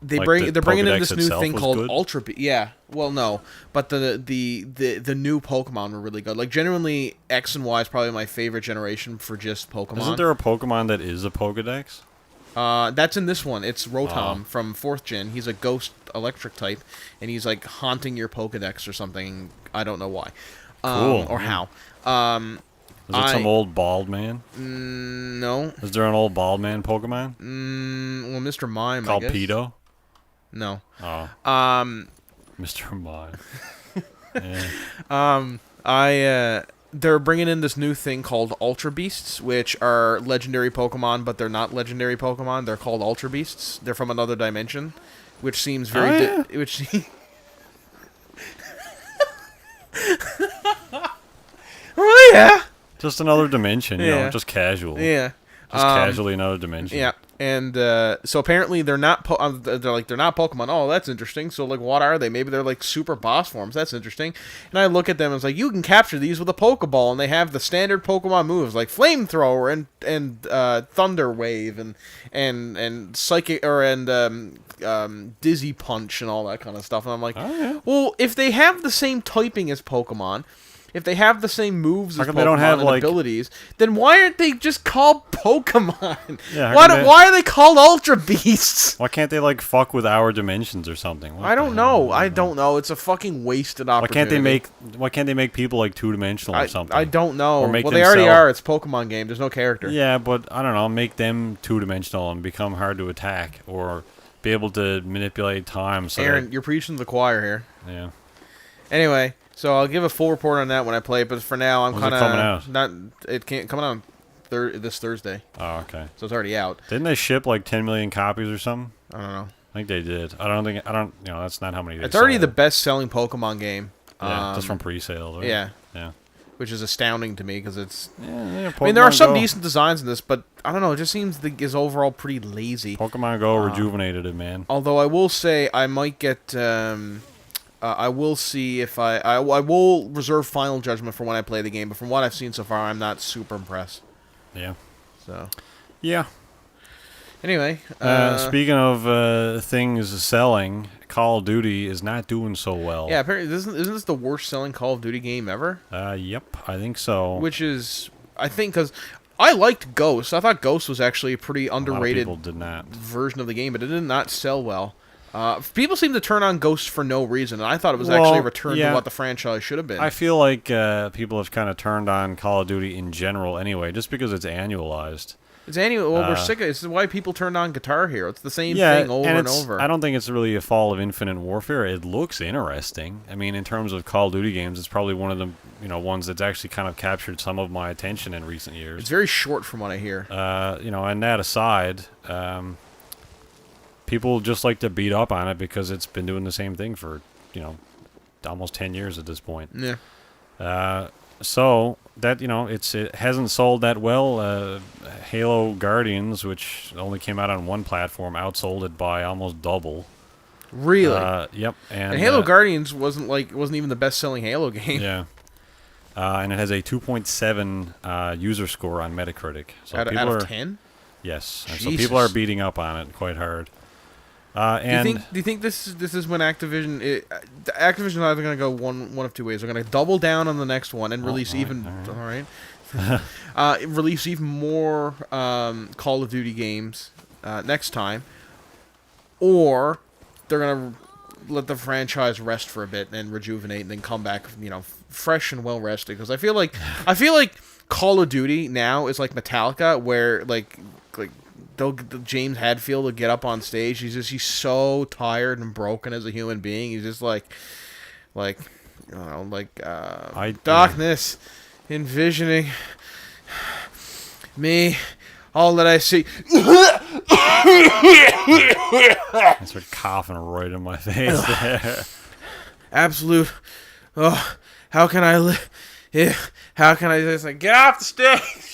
They're bringing in this new thing called Ultra Beast. Yeah, well, no, but the new Pokemon were really good. Like genuinely, X and Y is probably my favorite generation for just Pokemon. Isn't there a Pokemon that is a Pokedex? That's in this one. It's Rotom from 4th gen. He's a ghost electric type, and he's like haunting your Pokedex or something. I don't know why, cool. or how. Is it some old bald man? No. Is there an old bald man Pokemon? Well, Mr. Mime, called I guess. Pedo? No. Oh. Mr. Mime. Yeah. They're bringing in this new thing called Ultra Beasts, which are legendary Pokemon, but they're not legendary Pokemon. They're called Ultra Beasts. They're from another dimension, which seems very... Oh, yeah. Just another dimension, you know, just casual. Yeah. Just casually another dimension. Yeah. And so apparently they're not they're not Pokemon. Oh, that's interesting. So like, what are they? Maybe they're like super boss forms. That's interesting. And I look at them and it's like, you can capture these with a Pokeball, and they have the standard Pokemon moves like Flamethrower and Thunder Wave and Psychic Dizzy Punch and all that kind of stuff. And I'm like, well, if they have the same typing as Pokemon, if they have the same moves as Pokemon, they don't have, and abilities, then why aren't they just called Pokemon? Yeah, why are they called Ultra Beasts? Why can't they like fuck with our dimensions or something? I don't know. I don't know. It's a fucking wasted opportunity. Why can't they make people like two-dimensional or something? I don't know. Or they already are. It's a Pokemon game. There's no character. Yeah, but I don't know. Make them two-dimensional and become hard to attack, or be able to manipulate time. So Aaron, you're preaching to the choir here. Yeah. Anyway. So I'll give a full report on that when I play it, but for now I'm kind of not. It can't come out on this Thursday. Oh, okay. So it's already out. Didn't they ship like 10 million copies or something? I don't know. I think they did. I don't. You know, that's not how many. It's already the best-selling Pokemon game. Yeah, just from pre-sales. Right? Yeah. Yeah. Which is astounding to me because it's. Yeah, I mean, there are some decent designs in this, but I don't know. It just seems is overall pretty lazy. Pokemon Go rejuvenated it, man. Although I will say I might get. I will see if I will reserve final judgment for when I play the game, but from what I've seen so far, I'm not super impressed. Yeah. So. Yeah. Anyway. Speaking of things selling, Call of Duty is not doing so well. Yeah, apparently isn't this the worst selling Call of Duty game ever? Yep, I think so. Which is, I think, because I liked Ghost. I thought Ghost was actually a pretty underrated a lot of people did not. version of the game, but it did not sell well. People seem to turn on Ghost for no reason, and I thought it was actually a return to what the franchise should have been. I feel like people have kind of turned on Call of Duty in general anyway, just because it's annualized. It's annual. Well, we're sick of it. This is why people turned on Guitar Hero. It's the same thing over and over. I don't think it's really a fall of Infinite Warfare. It looks interesting. I mean, in terms of Call of Duty games, it's probably one of the ones that's actually kind of captured some of my attention in recent years. It's very short from what I hear. And that aside, people just like to beat up on it because it's been doing the same thing for almost 10 years at this point. Yeah. So that it hasn't sold that well. Halo Guardians, which only came out on one platform, outsold it by almost double. Really? Yep. And Halo Guardians wasn't even the best-selling Halo game. Yeah. And it has a 2.7 user score on Metacritic. So out of 10? Yes. And so people are beating up on it quite hard. Do you think this is when Activision's either going to go one of two ways? They're going to double down on the next one and release release even more Call of Duty games next time, or they're going to let the franchise rest for a bit and rejuvenate and then come back, fresh and well rested. Because I feel like Call of Duty now is like Metallica, where like James Hadfield will get up on stage. He's so tired and broken as a human being. He's just darkness, envisioning me, all that I see. I start coughing right in my face there. Absolute. Oh, how can I live? How can I just get off the stage?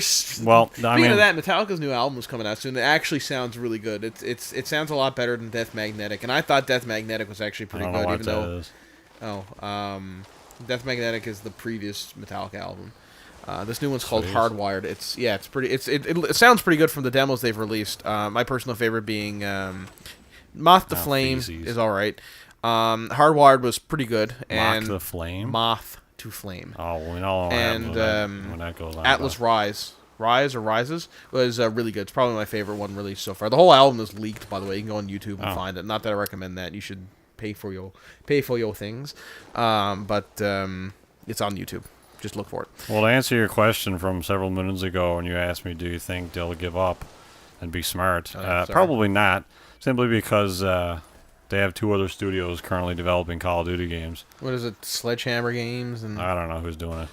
Speaking of that, Metallica's new album is coming out soon. It actually sounds really good. It sounds a lot better than Death Magnetic, and I thought Death Magnetic was actually pretty good. Death Magnetic is the previous Metallica album. This new one's called Hardwired. It sounds pretty good from the demos they've released. My personal favorite being Moth to Flame is all right. Hardwired was pretty good. And Moth to Flame. Oh, we know what happens when that goes on. Atlas Rises was really good. It's probably my favorite one released so far. The whole album is leaked, by the way. You can go on YouTube and find it. Not that I recommend that. You should pay for your things, but it's on YouTube. Just look for it. Well, to answer your question from several minutes ago, when you asked me, do you think they'll give up and be smart? Probably not. Simply because they have two other studios currently developing Call of Duty games. What is it? Sledgehammer Games? And I don't know who's doing it.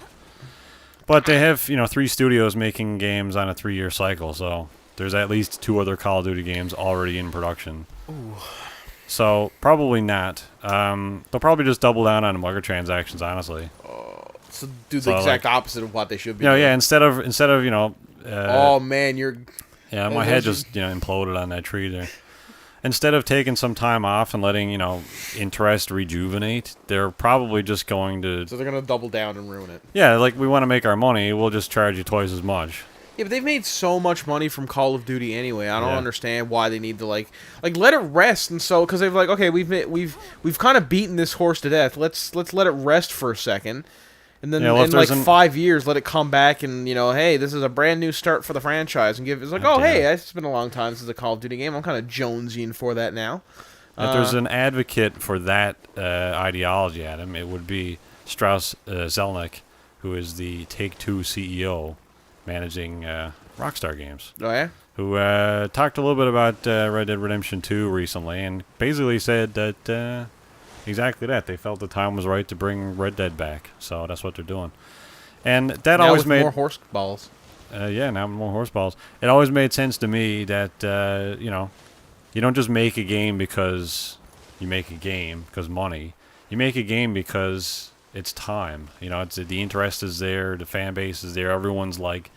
But they have, 3 studios making games on a 3-year cycle, so there's at least 2 other Call of Duty games already in production. Ooh. So probably not. They'll probably just double down on microtransactions, honestly. So do the exact opposite of what they should be doing. Yeah, instead of oh man, my head just imploded on that tree there. Instead of taking some time off and letting, interest rejuvenate, they're probably just going to... So they're going to double down and ruin it. Yeah, we want to make our money, we'll just charge you twice as much. Yeah, but they've made so much money from Call of Duty anyway. I don't understand why they need to, let it rest. And so, because they've okay, we've kind of beaten this horse to death. Let's let it rest for a second. And then in 5 years, let it come back and, hey, this is a brand new start for the franchise. And it's been a long time since a Call of Duty game. I'm kind of jonesying for that now. If there's an advocate for that ideology, Adam, it would be Strauss Zelnick, who is the Take-Two CEO managing Rockstar Games. Oh, yeah? Who talked a little bit about Red Dead Redemption 2 recently and basically said that... exactly that. They felt the time was right to bring Red Dead back, so that's what they're doing. And that now always with made more horse balls. Now with more horse balls. It always made sense to me that you don't just make a game because you make a game because money. You make a game because it's time. It's the interest is there, the fan base is there. Everyone's like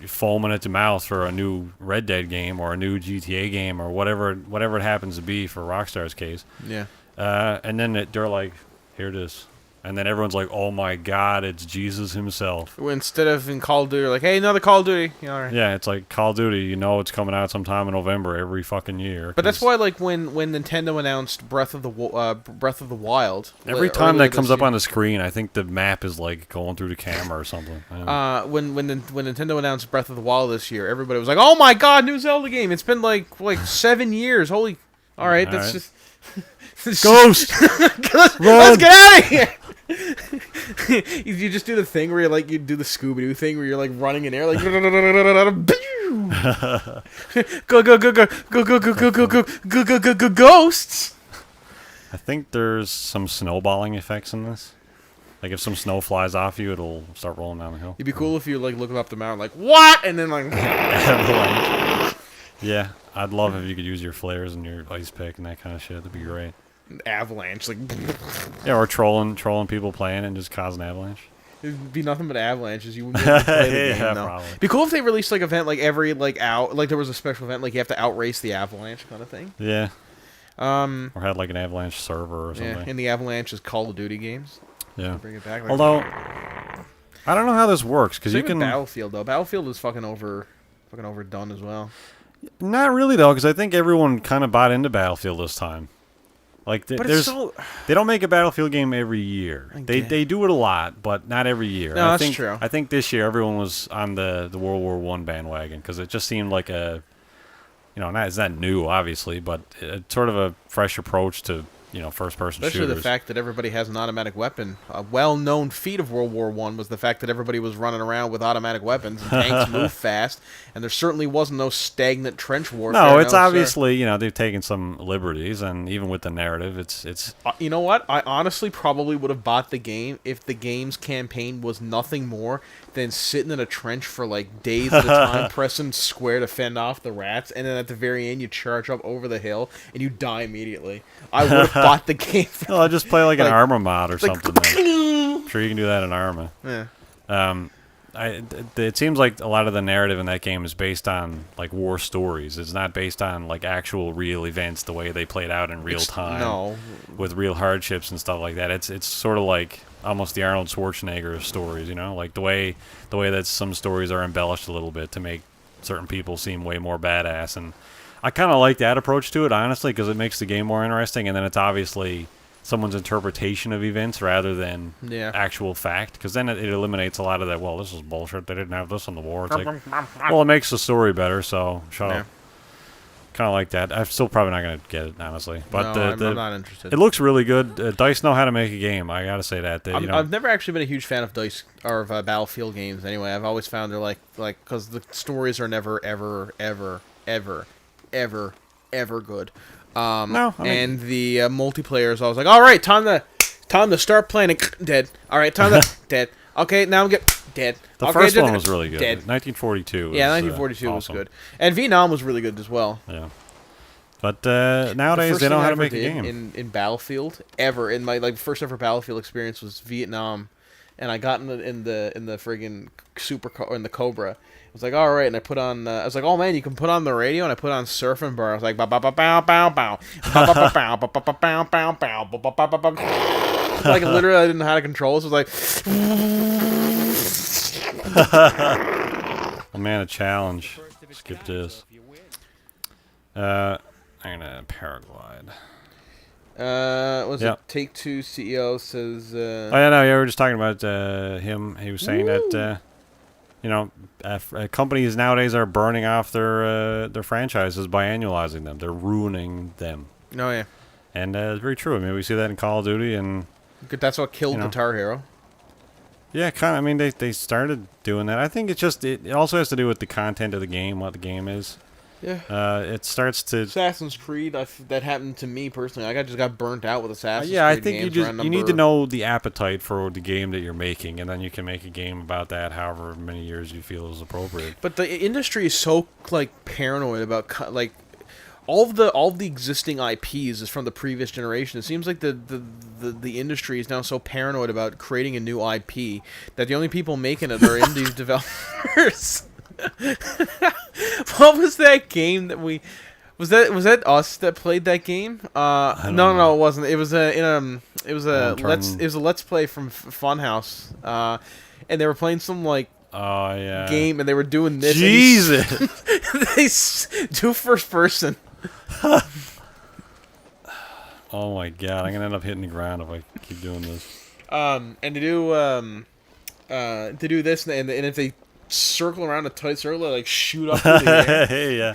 foaming at the mouth for a new Red Dead game or a new GTA game or whatever it happens to be for Rockstar's case. Yeah. And then they're like, here it is. And then everyone's like, oh my God, it's Jesus himself. Instead of in Call of Duty, hey, another Call of Duty. All right. Yeah, it's like Call of Duty, it's coming out sometime in November every fucking year. But that's why, when Nintendo announced Breath of the Wild. Every time that comes up on the screen, I think the map is going through the camera or something. When Nintendo announced Breath of the Wild this year, everybody was like, oh my God, new Zelda game. It's been like 7 years. Holy All right, that's just... Ghost! Let's get out of here! You just do the thing where you do the Scooby-Doo thing where you're like running in air like go ghosts. I think there's some snowballing effects in this. Like if some snow flies off you, it'll start rolling down the hill. It'd be cool if you like looking up the mountain like what, and then like avalanche. Yeah, I'd love if you could use your flares and your ice pick and that kind of shit. That'd be great. Avalanche, like yeah, or trolling people playing and just cause an avalanche. It'd be nothing but avalanches. You wouldn't be able to play the game, though. Probably. It'd be cool if they released like event like every like there was a special event like you have to outrace the avalanche kind of thing. Yeah. Or had like an avalanche server or something. Yeah, and the avalanche is Call of Duty games. Yeah. Bring it back. Like, although I don't know how this works because you can Battlefield though. Battlefield is fucking overdone as well. Not really though, because I think everyone kind of bought into Battlefield this time. Like they don't make a Battlefield game every year. They do it a lot, but not every year. No, that's true. I think this year everyone was on the World War I bandwagon because it just seemed like it's not new obviously, but it's sort of a fresh approach to first-person shooters. Especially the fact that everybody has an automatic weapon. A well-known feat of World War I was the fact that everybody was running around with automatic weapons and tanks move fast, and there certainly wasn't no stagnant trench warfare. No, it's obviously, they've taken some liberties, and even with the narrative, it's... you know what? I honestly probably would have bought the game if the game's campaign was nothing more than sitting in a trench for, like, days at a time, pressing square to fend off the rats, and then at the very end you charge up over the hill, and you die immediately. I would have bought the game. Well, I'll just play like an Arma mod or something. I'm sure you can do that in Arma. Yeah. It seems like a lot of the narrative in that game is based on like war stories. It's not based on like actual real events the way they played out in real time. No. With real hardships and stuff like that. It's sort of like almost the Arnold Schwarzenegger stories, like the way that some stories are embellished a little bit to make certain people seem way more badass. And I kind of like that approach to it, honestly, because it makes the game more interesting, and then it's obviously someone's interpretation of events rather than actual fact, because then it eliminates a lot of that, well, this is bullshit, they didn't have this in the war. It's like, well, it makes the story better, so shut up. Kind of like that. I'm still probably not going to get it, honestly. But no, I'm not interested. It looks really good. DICE know how to make a game, I got to say that. I've never actually been a huge fan of DICE, or of Battlefield games anyway. I've always found they're like, because the stories are never, ever, ever, ever, ever, ever good. And the multiplayer is always like, all right, time to start playing. Dead. All right, time to dead. Okay, now I'm dead. The first one was really good. Dead. 1942. Yeah, 1942 was good, and Vietnam was really good as well. Yeah. But nowadays they don't know how to make a game. In Battlefield ever. In my first ever Battlefield experience was Vietnam, and I got in the friggin' in the Cobra. I was like, all right, and I put on. I was like, oh man, you can put on the radio, and I put on Surf and Burn. I was like, bow bow bow bow bow bow, bow bow bow bow bow bow bow bow bow bow bow bow. Like literally, I didn't know how to control this. It was like, oh man, a challenge. Skip this. I'm gonna paraglide. Was it Take-Two CEO says? Oh yeah, no, yeah, we were just talking about him. He was saying that. Companies nowadays are burning off their franchises by annualizing them. They're ruining them. Oh yeah, and it's very true. I mean, we see that in Call of Duty, and that's what killed Guitar Hero. Yeah, kind of. I mean, they started doing that. I think it also has to do with the content of the game, what the game is. Yeah. It starts to Assassin's Creed. That happened to me personally. I just got burnt out with Assassin's Creed. Yeah, I think you need to know the appetite for the game that you're making, and then you can make a game about that however many years you feel is appropriate. But the industry is so paranoid about all of the existing IPs is from the previous generation. It seems like the industry is now so paranoid about creating a new IP that the only people making it are indie developers. What was that game that we was that us that played that game? No, it wasn't. It was a let's play from Funhouse. And they were playing some game, and they were doing this. Jesus. They do first person. Oh my god, I'm gonna end up hitting the ground if I keep doing this. And to do this, and if they circle around a tight circle, they shoot up in the air. Yeah.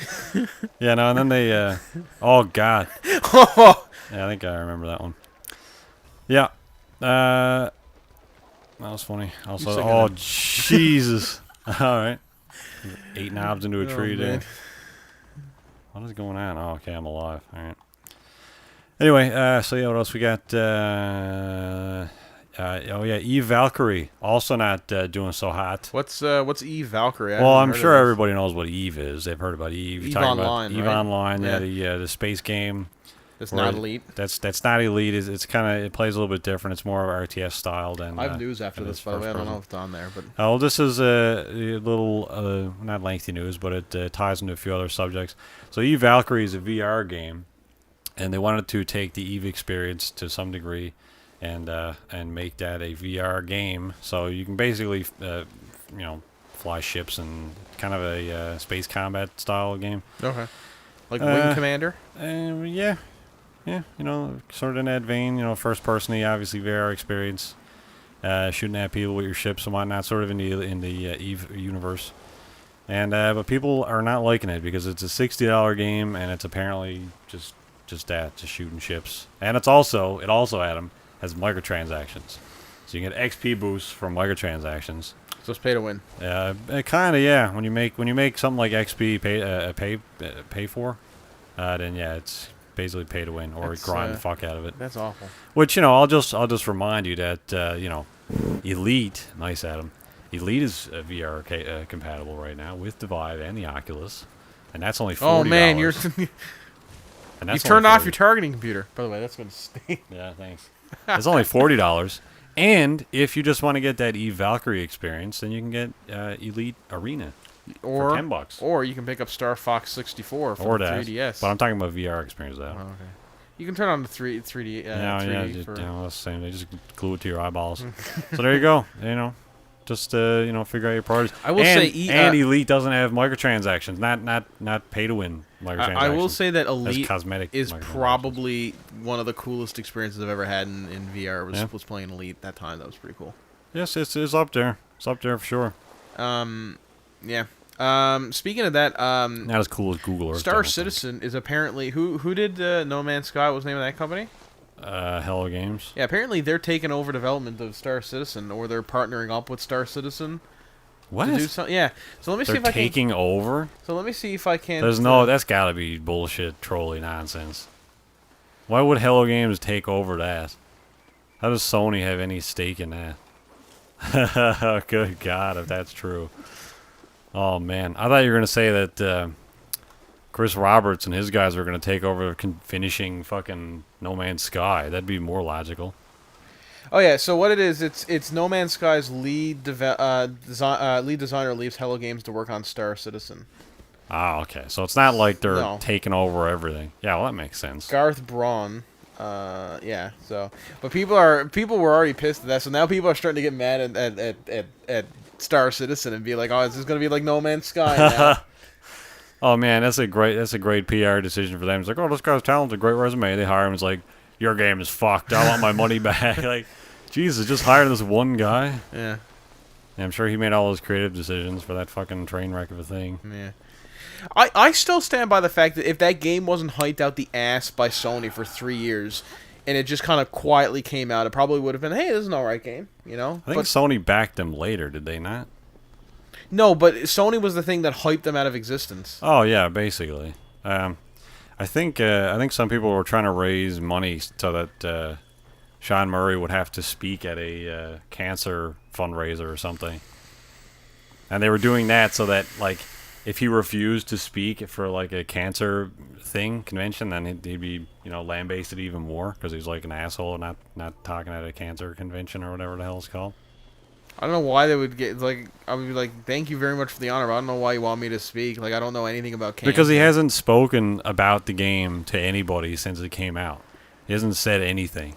Yeah, no, and then they oh god. Yeah, I think I remember that one. Yeah. That was funny. Also, oh, Jesus. All right. 8 knobs into a tree there. What is going on? Oh, okay, I'm alive. All right. Anyway, so yeah, what else we got? Oh yeah, Eve Valkyrie also not doing so hot. What's Eve Valkyrie? Well, I'm sure everybody knows what Eve is. They've heard about Eve. Eve Online, Eve right? Online, yeah, the space game. That's not Elite. That's not Elite. It's kind of, it plays a little bit different. It's more of RTS style than. I have news after this, by the way. I don't know if it's on there, but. Oh, this is a little not lengthy news, but it ties into a few other subjects. So Eve Valkyrie is a VR game, and they wanted to take the Eve experience to some degree, and make that a VR game. So you can basically fly ships and kind of a space combat style game. Okay. Like Wing Commander. Yeah. Yeah, sort of in that vein, first person, obviously VR experience, shooting at people with your ships and whatnot, sort of in the Eve universe. And but people are not liking it because it's a $60 game and it's apparently just shooting ships. And it also Adam, has microtransactions, so you get XP boosts from microtransactions. So it's pay to win. Kind of, yeah. When you make something like XP pay for, then yeah, it's basically pay to win or grind the fuck out of it. That's awful. Which I'll just remind you that Elite, nice Adam, Elite is VR compatible right now with the Vive and the Oculus, and that's only $40. Oh man, you turned off your targeting computer. By the way, that's going to stay. Yeah, thanks. It's only $40, and if you just want to get that Eve Valkyrie experience, then you can get Elite Arena. For $10. Or you can pick up Star Fox 64 for the 3DS. But I'm talking about VR experience, though. Oh, okay. You can turn on the 3D. That's the same. They just glue it to your eyeballs. So there you go. Just figure out your priorities. I will say, and Elite doesn't have microtransactions. Not pay to win microtransactions. I will say that Elite is probably one of the coolest experiences I've ever had in VR. Was playing Elite that time. That was pretty cool. Yes, it's up there. It's up there for sure. Yeah. Speaking of that, not as cool as Google Earth. Star Citizen is apparently who did No Man's Sky? What was the name of that company? Hello Games. Yeah, apparently they're taking over development of Star Citizen, or they're partnering up with Star Citizen. What? To do something. Yeah. So let me see if I can. They're taking over. So let me see if I can. That's gotta be bullshit, trolly nonsense. Why would Hello Games take over that? How does Sony have any stake in that? Good God, if that's true. Oh, man. I thought you were going to say that Chris Roberts and his guys were going to take over finishing fucking No Man's Sky. That'd be more logical. Oh, yeah. So what it is, it's No Man's Sky's lead designer leaves Hello Games to work on Star Citizen. Ah, okay. So it's not like they're taking over everything. Yeah, well, that makes sense. Garth Braun. Yeah. So, but people were already pissed at that. So now people are starting to get mad at Star Citizen and be like, oh, is this going to be like No Man's Sky now? Oh man, that's a great PR decision for them. It's like, oh, this guy's talented, great resume. They hire him. It's like, your game is fucked. I want my money back. Like, Jesus, just hire this one guy. Yeah. And I'm sure he made all those creative decisions for that fucking train wreck of a thing. Yeah. I still stand by the fact that if that game wasn't hyped out the ass by Sony for 3 years, and it just kind of quietly came out, it probably would have been, hey, this is an alright game, I think Sony backed them later, did they not? No, but Sony was the thing that hyped them out of existence. Oh yeah, basically. I think some people were trying to raise money so that Sean Murray would have to speak at a cancer fundraiser or something, and they were doing that so that like if he refused to speak for like a cancer convention, then he'd be lambasted even more because he's like an asshole and not talking at a cancer convention or whatever the hell it's called. I don't know why they would get I would be like, thank you very much for the honor, but I don't know why you want me to speak. Like, I don't know anything about cancer. Because he hasn't spoken about the game to anybody since it came out. He hasn't said anything.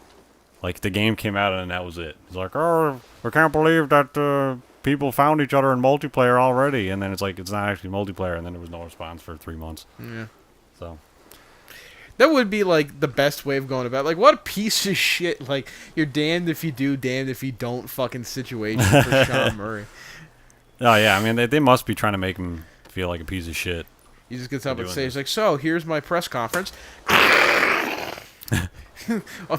Like, the game came out and that was it. He's like, oh, I can't believe that people found each other in multiplayer already. And then it's like, it's not actually multiplayer. And then there was no response for 3 months. Yeah. So that would be like the best way of going about it. Like, what a piece of shit. Like, you're damned if you do, damned if you don't fucking situation for Sean Murray. Oh, yeah. I mean, they must be trying to make him feel like a piece of shit. He just gets up and says, like, so, here's my press conference.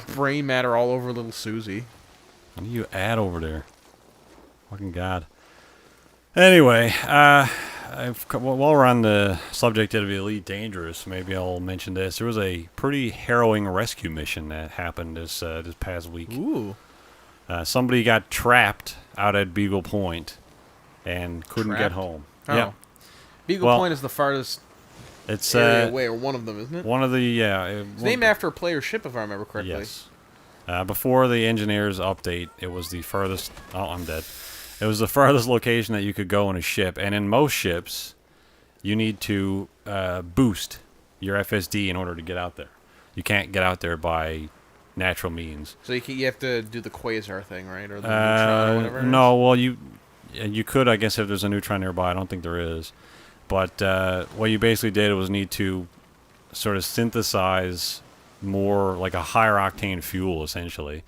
brain matter all over little Susie. What do you add over there? Fucking God. Anyway, while we're on the subject of Elite Dangerous, maybe I'll mention this. There was a pretty harrowing rescue mission that happened this past week. Ooh. Somebody got trapped out at Beagle Point and couldn't get home. Oh. Yeah. Beagle Point is the farthest area away, or one of them, isn't it? One of the, It's named after a player's ship, if I remember correctly. Yes. Before the engineers update, it was the furthest... Oh, I'm dead. It was the farthest location that you could go in a ship. And in most ships, you need to boost your FSD in order to get out there. You can't get out there by natural means. So you have to do the quasar thing, right? Or the neutron or whatever? No, well, you could, I guess, if there's a neutron nearby. I don't think there is. But what you basically did was need to sort of synthesize more like a higher octane fuel, essentially.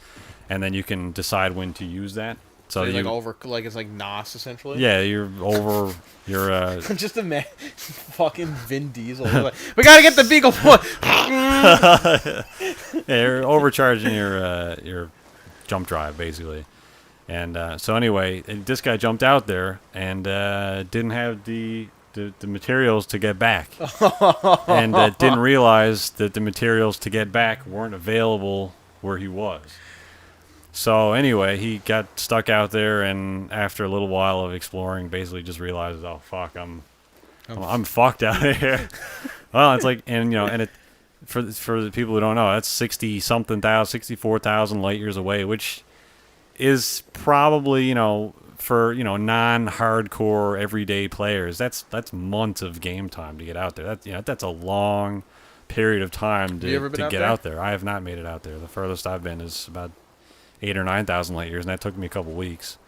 And then you can decide when to use that. So you're it's like NOS, essentially? Yeah, you're over... You're, just imagine fucking Vin Diesel. Like, we gotta get the Beagle Point! Yeah, you're overcharging your jump drive, basically. And so anyway, this guy jumped out there and didn't have the materials to get back. And didn't realize that the materials to get back weren't available where he was. So anyway, he got stuck out there, and after a little while of exploring, basically just realizes, oh fuck, I'm fucked out here. Well, it's like, and it for the people who don't know, that's 64,000 light years away, which is probably for non-hardcore everyday players, that's months of game time to get out there. That's a long period of time to get out there. I have not made it out there. The furthest I've been is about 8,000 or 9,000 light years, and that took me a couple weeks.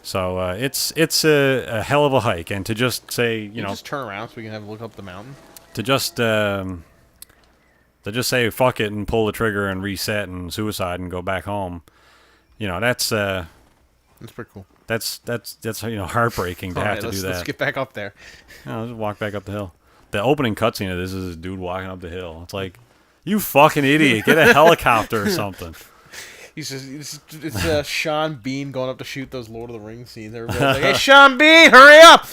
So it's a hell of a hike, and to just say just turn around so we can have a look up the mountain. To just say fuck it and pull the trigger and reset and suicide and go back home, that's pretty cool. That's heartbreaking to have to do that. Let's get back up there. Just walk back up the hill. The opening cutscene of this is a dude walking up the hill. It's like, you fucking idiot, get a helicopter or something. It's Sean Bean going up to shoot those Lord of the Rings scenes. Everybody's like, hey, Sean Bean, hurry up!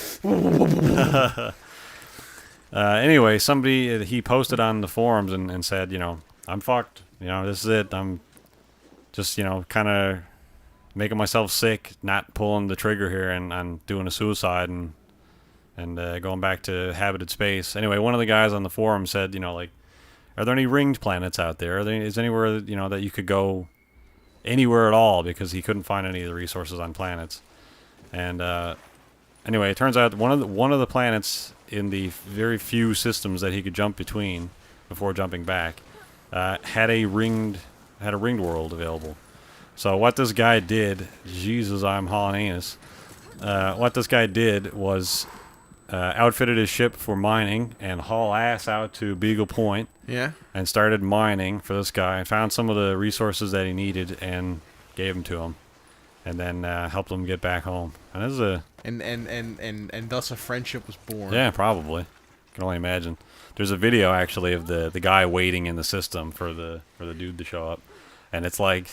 Anyway, he posted on the forums and said, I'm fucked. This is it. I'm just, kind of making myself sick, not pulling the trigger here, and I'm doing a suicide and going back to habited space. Anyway, one of the guys on the forum said, are there any ringed planets out there? Is anywhere, that you could go anywhere at all, because he couldn't find any of the resources on planets. And anyway, it turns out one of the planets in the very few systems that he could jump between before jumping back had a ringed world available. So what this guy did, Jesus, I'm hauling anus. What this guy did was outfitted his ship for mining and haul ass out to Beagle Point. Yeah. And started mining for this guy. Found some of the resources that he needed and gave them to him, and then helped him get back home. And this is and thus a friendship was born. Yeah, probably. Can only imagine. There's a video actually of the guy waiting in the system for the dude to show up, and it's like,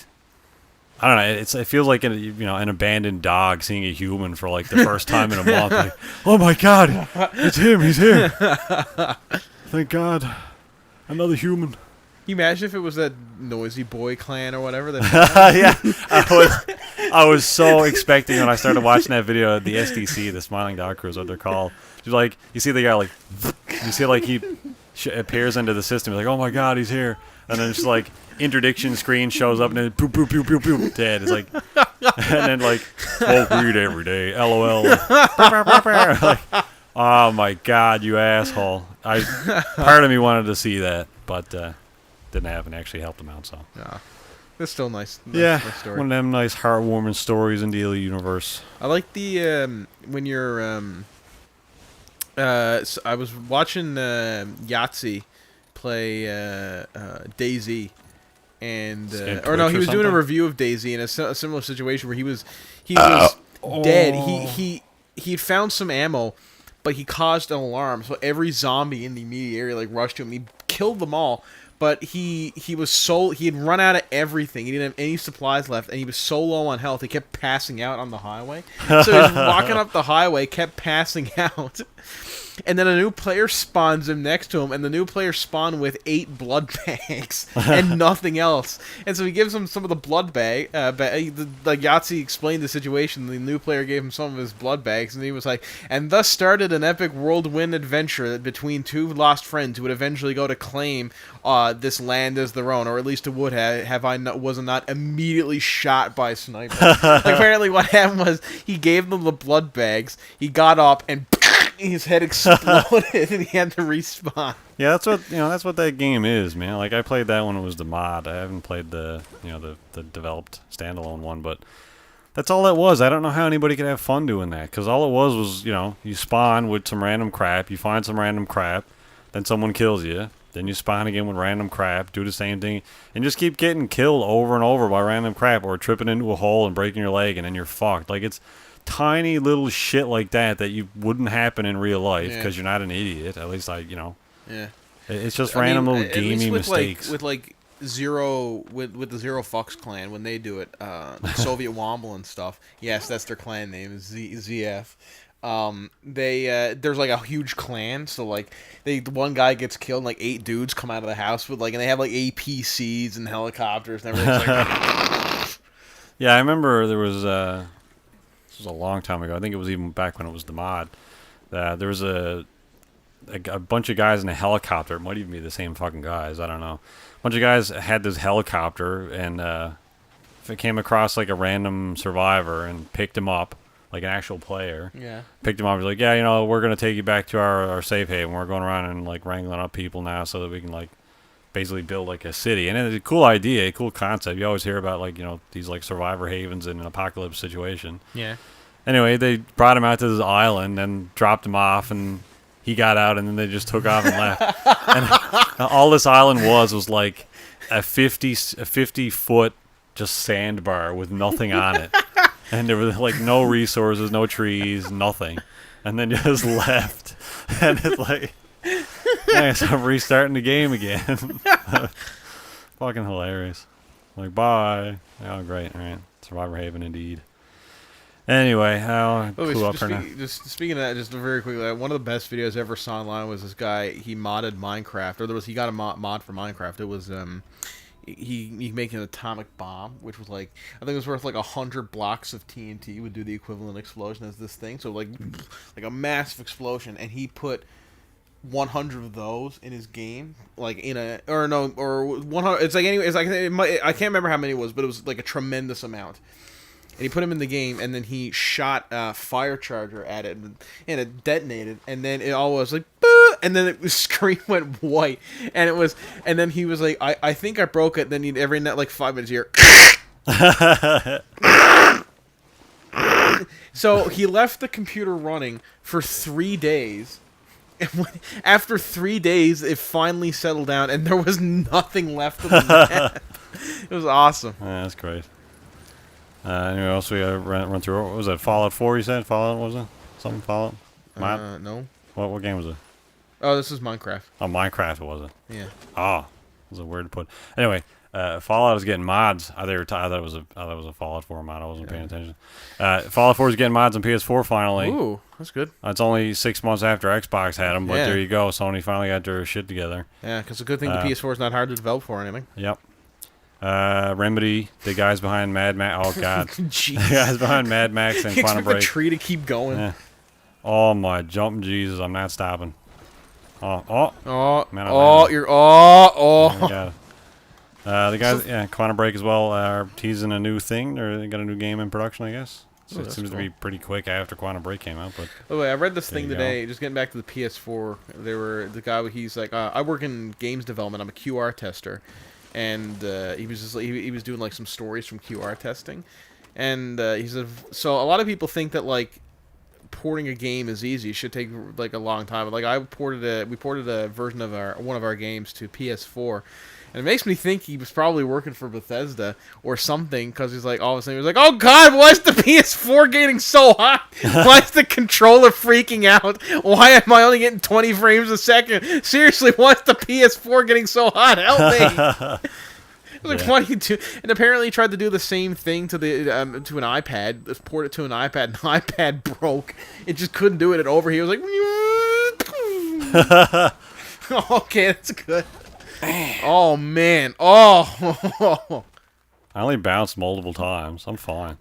I don't know. It feels like an abandoned dog seeing a human for like the first time in a month. Like, oh my God, it's him. He's here. Thank God, another human. Can you imagine if it was that Noisy Boy clan or whatever? Yeah, I was so expecting when I started watching that video, the SDC, the Smiling Dog Crew is what they're called. Just like, you see the guy like, you see like he appears into the system, you're like, oh my God, he's here. And then just like interdiction screen shows up and then poop poop poop poop poop dead. It's like, and then like smoke weed every day, LOL. Like, oh my God, you asshole! Part of me wanted to see that, but didn't happen. Actually helped him out. So yeah, it's still nice. Yeah, nice story. One of them nice heartwarming stories in the Elite universe. I like the when you're so I was watching Yahtzee play DayZ, and or no, he was doing a review of DayZ in a similar situation where he was dead. He had found some ammo, but he caused an alarm, so every zombie in the immediate area like rushed to him. He killed them all, but he had run out of everything. He didn't have any supplies left, and he was so low on health, he kept passing out on the highway. So he was walking up the highway, kept passing out. And then a new player spawns him next to him, and the new player spawned with 8 blood bags and nothing else. And so he gives him some of the blood bag. Like Yahtzee explained the situation. The new player gave him some of his blood bags, and he was like, "And thus started an epic whirlwind adventure between 2 lost friends who would eventually go to claim this land as their own, or at least it would have I was not immediately shot by a sniper." Apparently, what happened was he gave them the blood bags. He got up and his head exploded and he had to respawn. Yeah, that's what that game is, man. Like I played that when it was the mod. I haven't played the developed standalone one, but that's all it was. I don't know how anybody could have fun doing that, because all it was you spawn with some random crap, you find some random crap, then someone kills you, then you spawn again with random crap, do the same thing, and just keep getting killed over and over by random crap, or tripping into a hole and breaking your leg, and then you're fucked. Like, it's tiny little shit like that you wouldn't happen in real life because you're not an idiot. At least Yeah. It's just random little gamey mistakes. With the Zero Fox clan, when they do it, Soviet Womble and stuff. Yes, that's their clan name, is ZF. There's like a huge clan, so like one guy gets killed, and like 8 dudes come out of the house with and they have like APCs and helicopters and everything. Yeah, I remember there was this was a long time ago. I think it was even back when it was the mod. There was a bunch of guys in a helicopter. It might even be the same fucking guys. I don't know. A bunch of guys had this helicopter, and if it came across like a random survivor and picked him up, like an actual player. Yeah. Picked him up. Was like, yeah, we're gonna take you back to our safe haven. We're going around and like wrangling up people now so that we can like basically build like a city. And it's a cool idea, a cool concept. You always hear about like these like survivor havens in an apocalypse situation. Yeah. Anyway, they brought him out to this island and dropped him off, and he got out, and then they just took off and left. And all this island was like a 50-foot just sandbar with nothing on it. And there was like no resources, no trees, nothing. And then just left. And it's like, I guess I'm restarting the game again. Fucking hilarious. Like, bye. Oh, great. All right. Survivor Haven indeed. Anyway, just speaking of that, just very quickly, one of the best videos I ever saw online was this guy. He modded Minecraft, or he got a mod for Minecraft. It was he making an atomic bomb, which was like, I think it was worth like 100 blocks of TNT would do the equivalent explosion as this thing. So like a massive explosion, and he put 100 of those in his game, like or 100. It's like anyway, I can't remember how many it was, but it was like a tremendous amount. And he put him in the game, and then he shot a fire charger at it, and it detonated, and then it all was like, bah! And then the screen went white, and then he was like, I think I broke it. Then he'd every net like 5 minutes here. So he left the computer running for 3 days. And after 3 days, it finally settled down, and there was nothing left of the map. It was awesome. Yeah, that's great. Anyway, else we run through. What was that? Fallout 4, you said? Fallout, was it? Something Fallout? No. What game was it? Oh, this is Minecraft. Oh, Minecraft, was it? Yeah. Oh, that was a weird put. Anyway, Fallout is getting mods. I thought it was a Fallout 4 mod. I wasn't paying attention. Fallout 4 is getting mods on PS4 finally. Ooh, that's good. It's only 6 months after Xbox had them, but there you go. Sony finally got their shit together. Yeah, because it's a good thing the PS4 is not hard to develop for or anything. Yep. Remedy, the guys behind Mad Max. Oh God, the guys behind Mad Max and Quantum Break. The tree to keep going. Yeah. Oh my jumping Jesus! I'm not stopping. Man, you're the guys, Quantum Break as well, are teasing a new thing. They got a new game in production, I guess. So it seems to be pretty quick after Quantum Break came out. But I read this thing today. Just getting back to the PS4, the guy. He's like, I work in games development. I'm a QR tester. And he was just he was doing like some stories from QR testing, and he said, so a lot of people think that like porting a game is easy. It should take like a long time. Like we ported a version of one of our games to PS4, And it makes me think he was probably working for Bethesda or something, because he's like, all of a sudden, he was like, oh god, why is the PS4 getting so hot? Why is the controller freaking out? Why am I only getting 20 frames a second? Seriously, why is the PS4 getting so hot? Help me! It was like 22, and apparently he tried to do the same thing to the to an iPad. Let's port it to an iPad, and the iPad broke. It just couldn't do it. And over here, it was like, okay, that's good. Oh man, oh. I only bounced multiple times. I'm fine.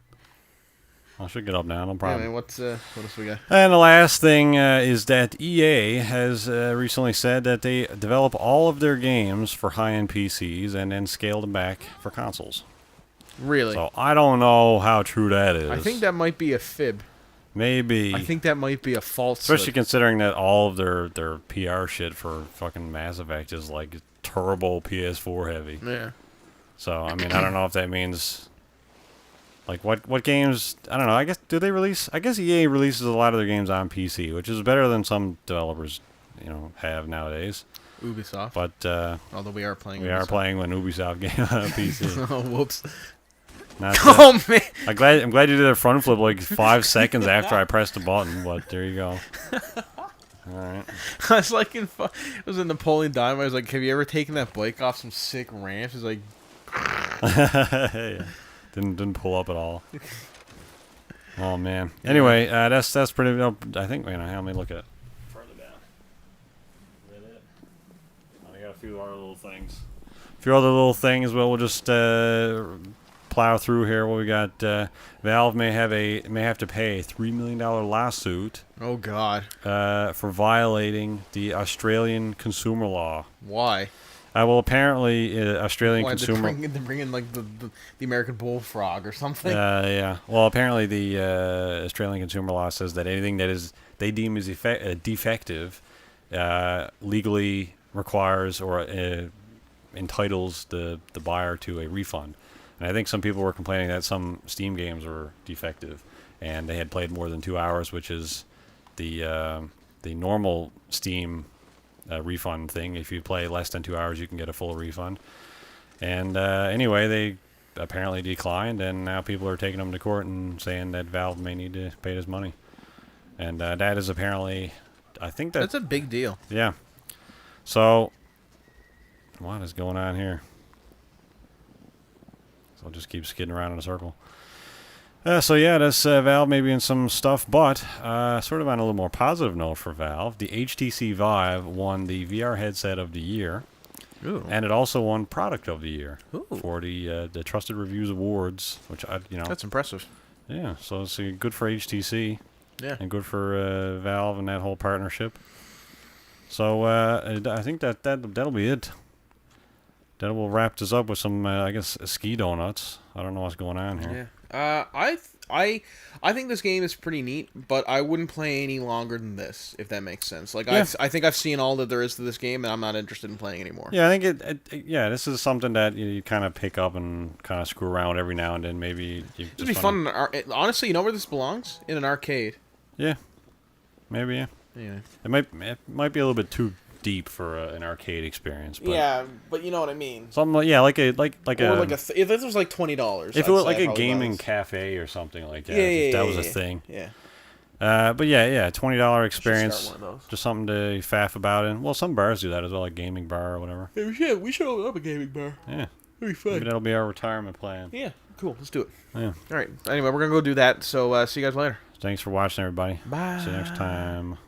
I should get up now. No problem. Yeah, man, what else we got? And the last thing is that EA has recently said that they develop all of their games for high-end PCs and then scale them back for consoles. Really? So I don't know how true that is. I think that might be a fib. Maybe. I think that might be a falsehood. Especially considering that all of their PR shit for fucking Mass Effect is like turbo PS4 heavy. Yeah. So, I mean, I don't know if that means... Like, what games... I don't know. I guess... Do they release... I guess EA releases a lot of their games on PC, which is better than some developers, have nowadays. Ubisoft. But, although we are playing We are playing an Ubisoft game on a PC. Oh, whoops. Oh, man! I'm glad you did a front flip like 5 seconds after I pressed the button, but there you go. Alright. I was like it was in Napoleon Dynamite. I was like, have you ever taken that bike off some sick ramps? He's like... Yeah. Didn't pull up at all. Oh man. Anyway, that's pretty. I think. Let me look at it further down. Is that it? I got a few other little things. Well, we'll just plow through here. What we got? Valve may have to pay a $3 million lawsuit. Oh God. For violating the Australian consumer law. Why? Well, apparently, Australian consumer... They're bringing like the American bullfrog or something. Yeah. Well, apparently the Australian consumer law says that anything that they deem as defective legally requires or entitles the buyer to a refund. And I think some people were complaining that some Steam games were defective, and they had played more than 2 hours, which is the normal Steam refund thing. If you play less than 2 hours, you can get a full refund. And anyway, they apparently declined, and now people are taking them to court and saying that Valve may need to pay this money. And that is apparently, I think that's a big deal. Yeah. So, what is going on here? So I'll just keep skidding around in a circle. So yeah, that's Valve maybe in some stuff, but sort of on a little more positive note for Valve, the HTC Vive won the VR headset of the year, Ooh. And it also won product of the year Ooh. for the Trusted Reviews Awards, which That's impressive. Yeah, so it's good for HTC, yeah, and good for Valve and that whole partnership. So I think that'll be it. That will wrap this up with some, I guess, ski donuts. I don't know what's going on here. Yeah. I think this game is pretty neat, but I wouldn't play any longer than this, if that makes sense. Like, yeah. I think I've seen all that there is to this game, and I'm not interested in playing anymore. Yeah, I think this is something that you kind of pick up and kind of screw around every now and then. Maybe you it'd be fun. Honestly, you know where this belongs? In an arcade. Yeah, maybe. Yeah. Yeah. It might be a little bit too deep for an arcade experience. But yeah, but you know what I mean. Something like if this was like $20, if it was like a gaming cafe or something like that. Yeah, that was a thing. Yeah. But yeah, $20 experience, just something to faff about in. Well, some bars do that as well, like gaming bar or whatever. Yeah, we should open up a gaming bar. Yeah, that'd be fun. Maybe that'll be our retirement plan. Yeah, cool. Let's do it. Yeah. All right. Anyway, we're gonna go do that. So see you guys later. Thanks for watching, everybody. Bye. See you next time.